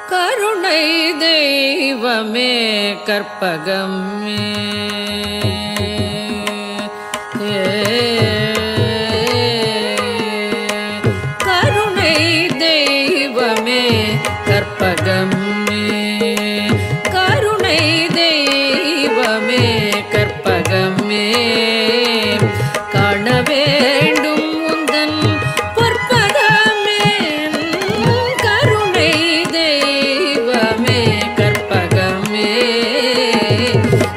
கருணை தெய்வமே கற்பகமே கருணை தெய்வமே கற்பகமே கருணை தெய்வமே கற்பகமே காண வேண்டும் உந்தன் பொற்பதமே கருணை தெய்வமே கற்பகமே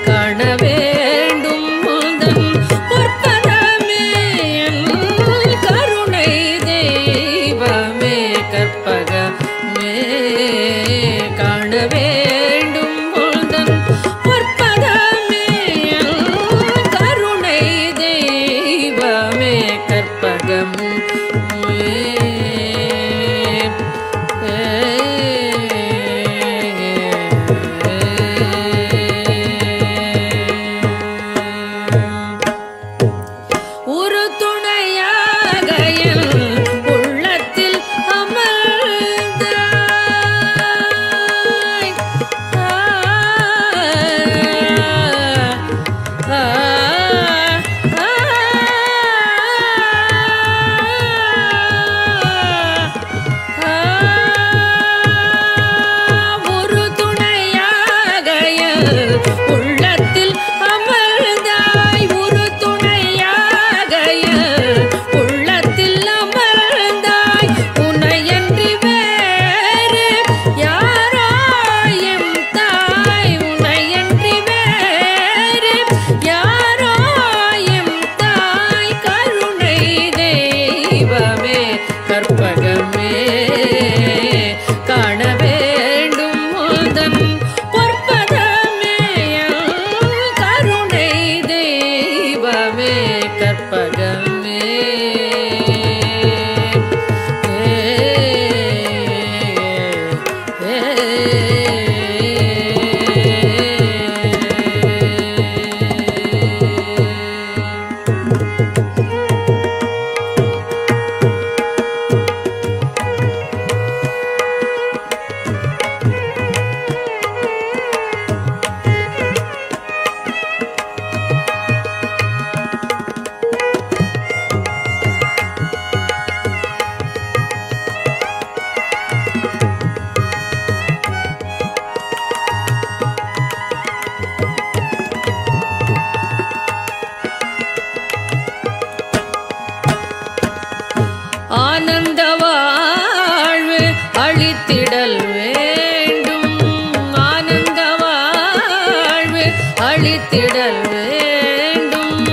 காண வேண்டும் உந்தன் பொற்பதமே கருணை தெய்வமே கற்பகமே காண வேண்டும் உந்தன் பொற்பதமே கருணை தெய்வமே கற்பகமே ஒரு துணையாக என் உள்ளத்தில் அமர்ந்தாய் ஆனந்த வாழ்வு அளித்திடல் வேண்டும் ஆனந்த வாழ்வு அளித்திடல் வேண்டும்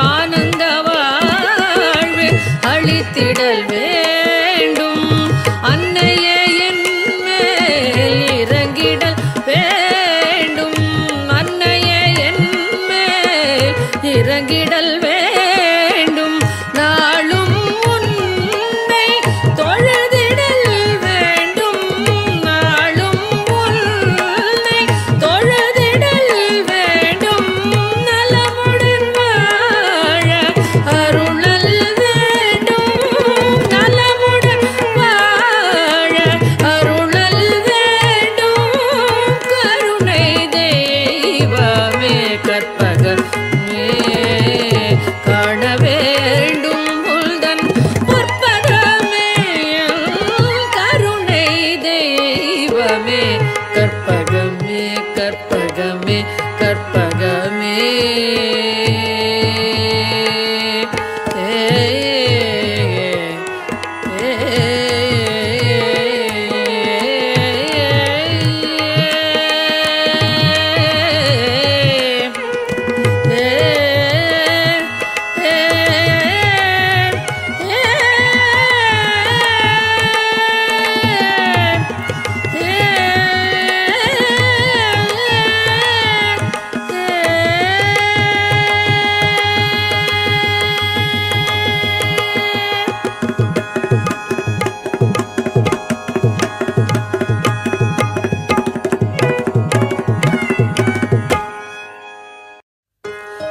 ஆனந்த வாழ்வு அளித்திடல் வேண்டும் அன்னையே என் மேல் இறங்கிடல் வேண்டும் அன்னையே என் மேல் இறங்கிடல் வேண்டும் நாளும் உன்னை தொழுதிடல் வேண்டும் நாளும் உன்னை தொழுதிடல் வேண்டும் நலமுடன் வாழ அருளல் வேண்டும் நலமுடன் வாழ அருளல் வேண்டும் கருணை தெய்வமே கற்பகமே காண வேண்டும் உள்தன் பொற்பதமே கருணை தெய்வமே கற்பகமே கற்பகமே கற்பகமே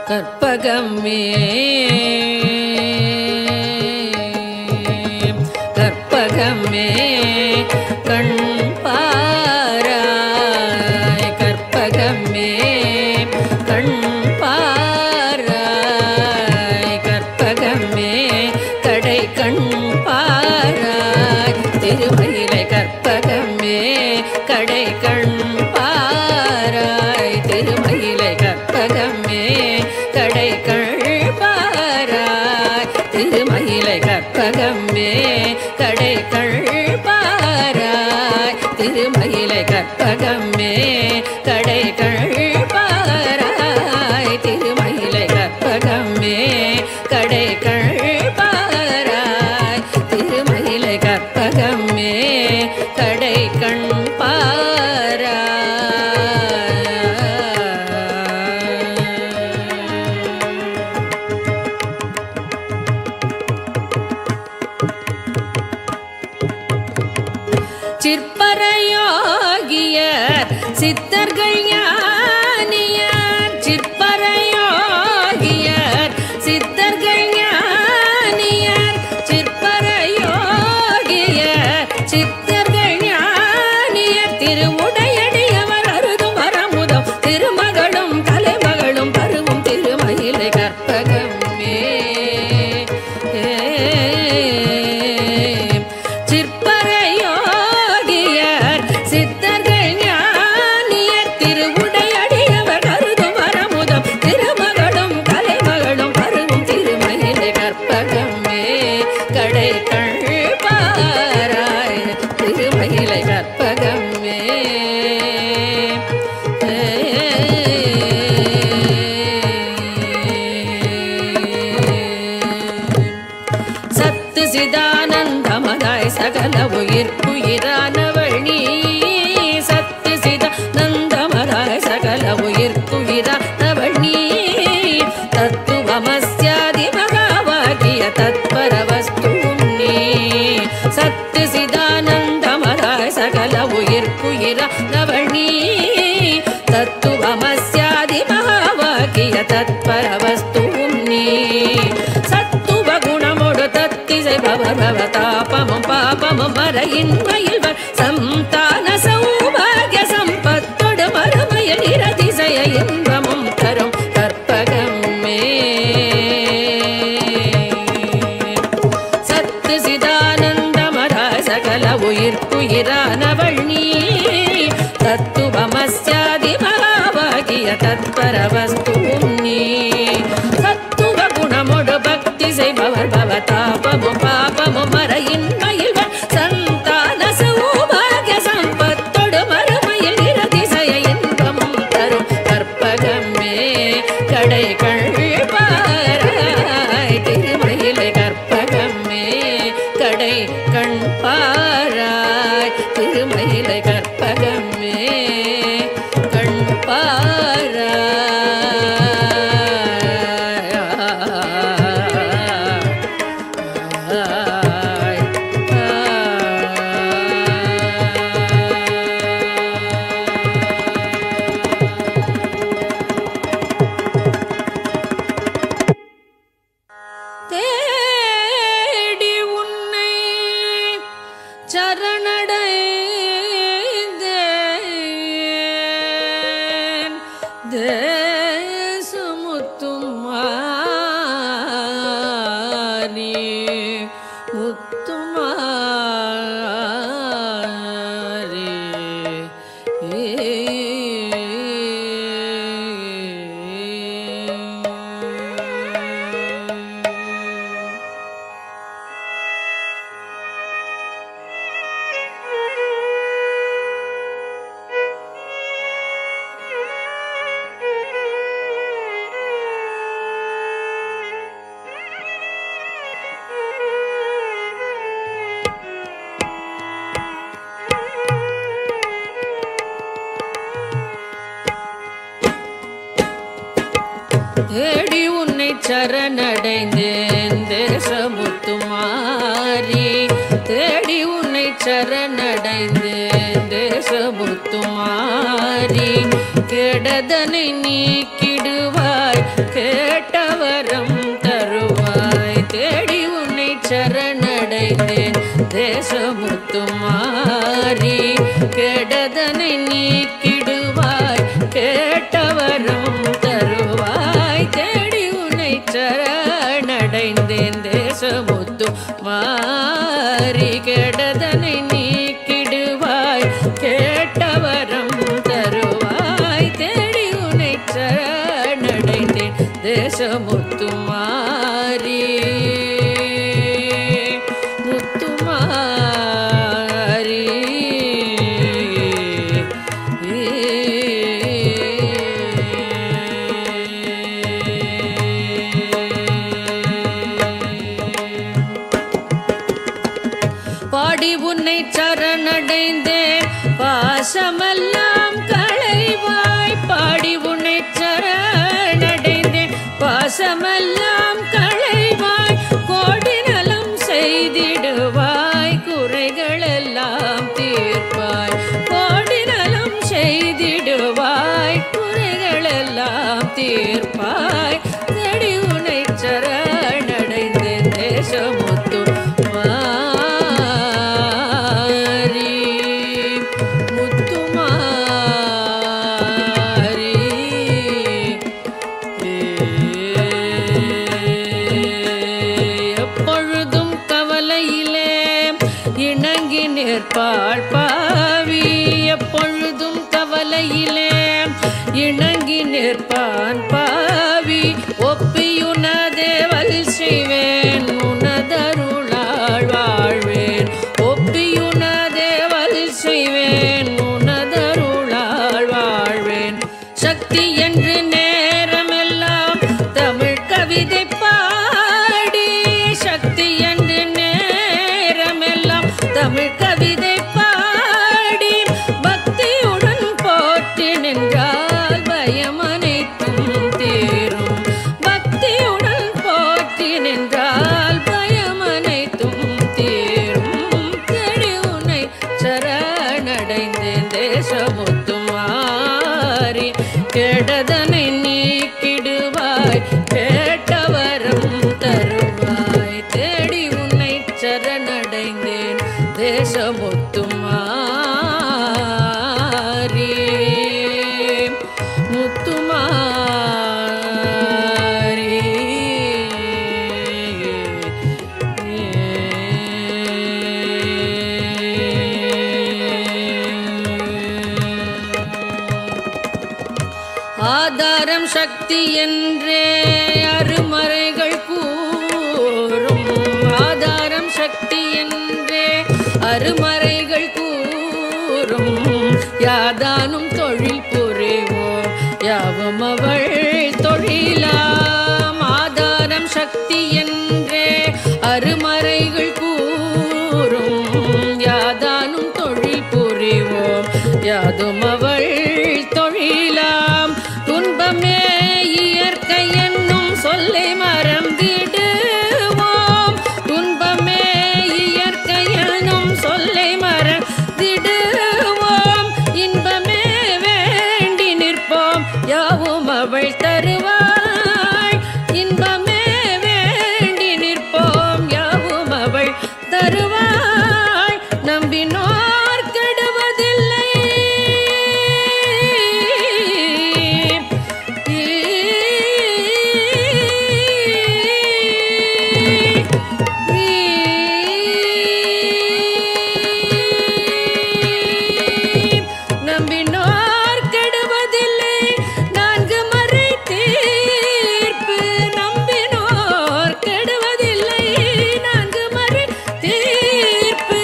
கற்பகமே கற்பகமே கண் பாராய் கற்பகமே கண் பாராய் கற்பகமே கடை கண் பாராய் திருமயிலை கற்பகமே கடை கண் பாராய் திருமயிலை கற்பகமே கடை கண் பாராய் திருமயிலை கற்பகமே கடை கண் பாராய் திருமயிலை கற்பகமே கடை கண் பாராய் திருமயிலை கற்பகமே கடை கண் பாராய் திருமயிலை கற்பகமே கடை கண் சிற்பரயோகியர் சித்தர்கள் ஞானியர் சிற்பரயோகியர் சித்தர்கள் ஞானியர் சிற்பரயோகியர் சித்தர்கள் ஞானியர் திருவுடையடியவர் அருதும் வரமுதம் திருமகளும் தலைமகளும் பருவும் திருமயிலை கற்பகமே சிதானந்தமதாய் சகல உயிர்க்குயிரானவள் நீ சத்து சிதானந்தமதாய் சகல உயிர்க்குயிரானவள் நீ தத்துவமஸ்யாதி மகாவாகிய தத்பரவஸ்து நீ சத்து சிதானந்தமதாய் சகல உயிர்க்குயிரானவள் நீ தத்துவமஸ்யாதி மகாவாகிய தத்பரவஸ்து நீ சத்துவ குணமோடு தத்திசை பவதாபமும் பாபமும் மறையின்மையில் சந்தான சௌபாகிய சம்பத்தோடு மறுமையில் இரதிசய இன்பமும் தரும் கற்பகமே சத்து சிதானந்தமதாய் சகல உயிர்க்குயிரானவள் நீ தத்துவமஸ்யாதி மகாவாகிய தத்பரவஸ்து நீ சத்துவ குணமோடு பக்தி செய்பவர் பவதாபமும் பாபமும் சமம் மறையின் மயில்வன் சந்தான சௌபாகிய சம்பத்தொடு மறுமையில் நிரதிசய இன்பமும் தரும் கற்பகமே கடை கண்பாராய் திருமயிலை கற்பகமே கடை கண்பாராய் திருமயிலை கற்பகமே தேடி உன்னை சரணடைந்தேன் தேசமுத்தும் மாறி முத்துமாரி தேடி உன்னை சரணடைந்தேன் தேசமுத்துமாரி தேடி உன்னை சரணடைந்தேன் தேசமுத்துமாரி கெடதனை நீக்கிடுவாய் கேட்டவரம் தருவாய் தேடி உன்னை சரணடைந்தேன் தேசமுத்துமாரி கெடதனை நீக்கிடுவாய் கேட்டவரம் தருவாய் தேடி உன்னை சரணடைந்தேன் தேசமுத்து மாறி கெடதனை நீக்கிடுவாய் கேட்டவரம் தருவாய் தேடி உன்னை சரணடைந்தேன் தேசமுத்து மாறி முத்துமாரி பாடி உன்னை சரணடைந்தேன் பாசமெல்லாம் களைவாய் பாடி உன்னை சரணடைந்தேன் பாசமெல்லாம் களைவாய் கோடி நலம் செய்திடுவாய் குறைகளெல்லாம் தீர்ப்பாய் கோடி நலம் செய்திடுவாய் குறைகளெல்லாம் தீர்ப்பாய் தேடி உன்னை சரணடைந்தேன் தேசமுத்து நிற்பாள் பாவி எப்பொழுதும் கவலையிலே இணங்கி நிற்பான் பாவி ஒப்பியுனதேவல் செய்வேன் உனதருளாள் வாழ்வேன் ஒப்பியுனதேவல் செய்வேன் உனதருளாள் வாழ்வேன் சக்தி என்று நேரமெல்லாம் தமிழ் கவிதை பாடி சக்தி என்று நேரமெல்லாம் தமிழ் கவிதை பாடி பக்தியுடன் போற்றி நின்றால் பயம் அனைத்தும் தீரும் பக்தியுடன் போற்றி நின்றால் பயம் அனைத்தும் தீரும் தேடி உன்னை சரணடைந்தேன் தேசமுத்து மாறி கெடதனை நீக்கிடுவாய் கேட்டவரம் தருவாய் தேடி உன்னை சரணடைந்தேன் தேசமுத்து மாறி முத்துமாரி ஆதாரம் சக்தி என்றே அருமறைகள் கூறும் ஆதாரம் சக்தி யாதானும் தொழில் புரிவோம் யாவும் அவள் தொழிலாம் ஆதாரம் சக்தி என்றே அருமறைகள் கூறும் யாதானும் தொழில் புரிவோம் யாதும் அவள் தொழிலாம் துன்பமே இயற்கை என்னும் சொல்லை மறந்திடுவோம் துன்பமே இயற்கை என்னும் சொல்லை மறந்திடுவோம் இன்பமே வேண்டி நிற்போம் யாவும் அவள் தருவாள் இன்பமே வேண்டி நிற்போம் யாவும் அவள் தருவாள் நம்பினோர் கெடுவதில்லை நம்பினோர் கெடுவதில்லை நான்கு மறை தீர்ப்பு நம்பினோர் கெடுவதில்லை நான்கு மறை தீர்ப்பு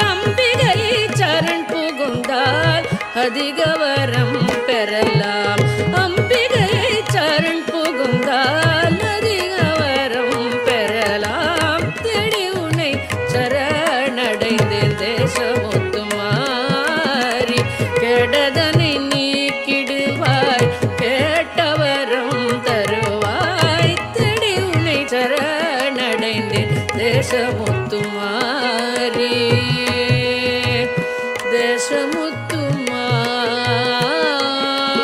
அம்பிகை சரண் புகுந்தால் அதிக வரம் பெறலாம் அம்பிகை சரண் புகுந்தால் அதிக வரம் பெறலாம் தேடி உன்னை சரணடைந்தேன் தேசமுத்துமாரி கெடதனை நீக்கிடுவாய் கேட்டவரம் தருவாய் தேடி உன்னை சரணடைந்தேன் தேசமுத்துமாரி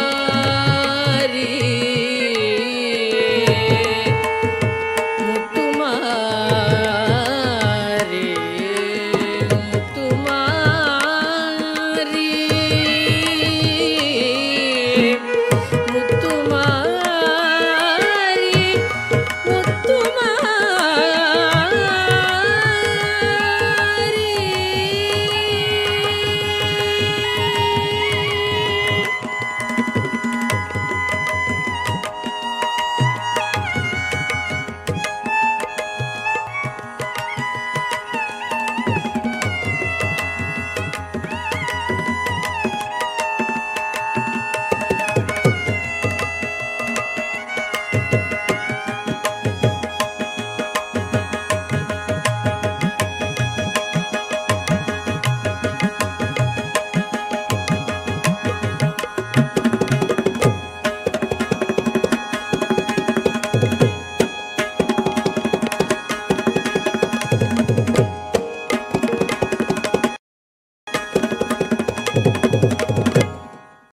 தேசமுத்துமாரி முத்துமாரி முத்துமாரி முத்துமாரி முத்துமாரி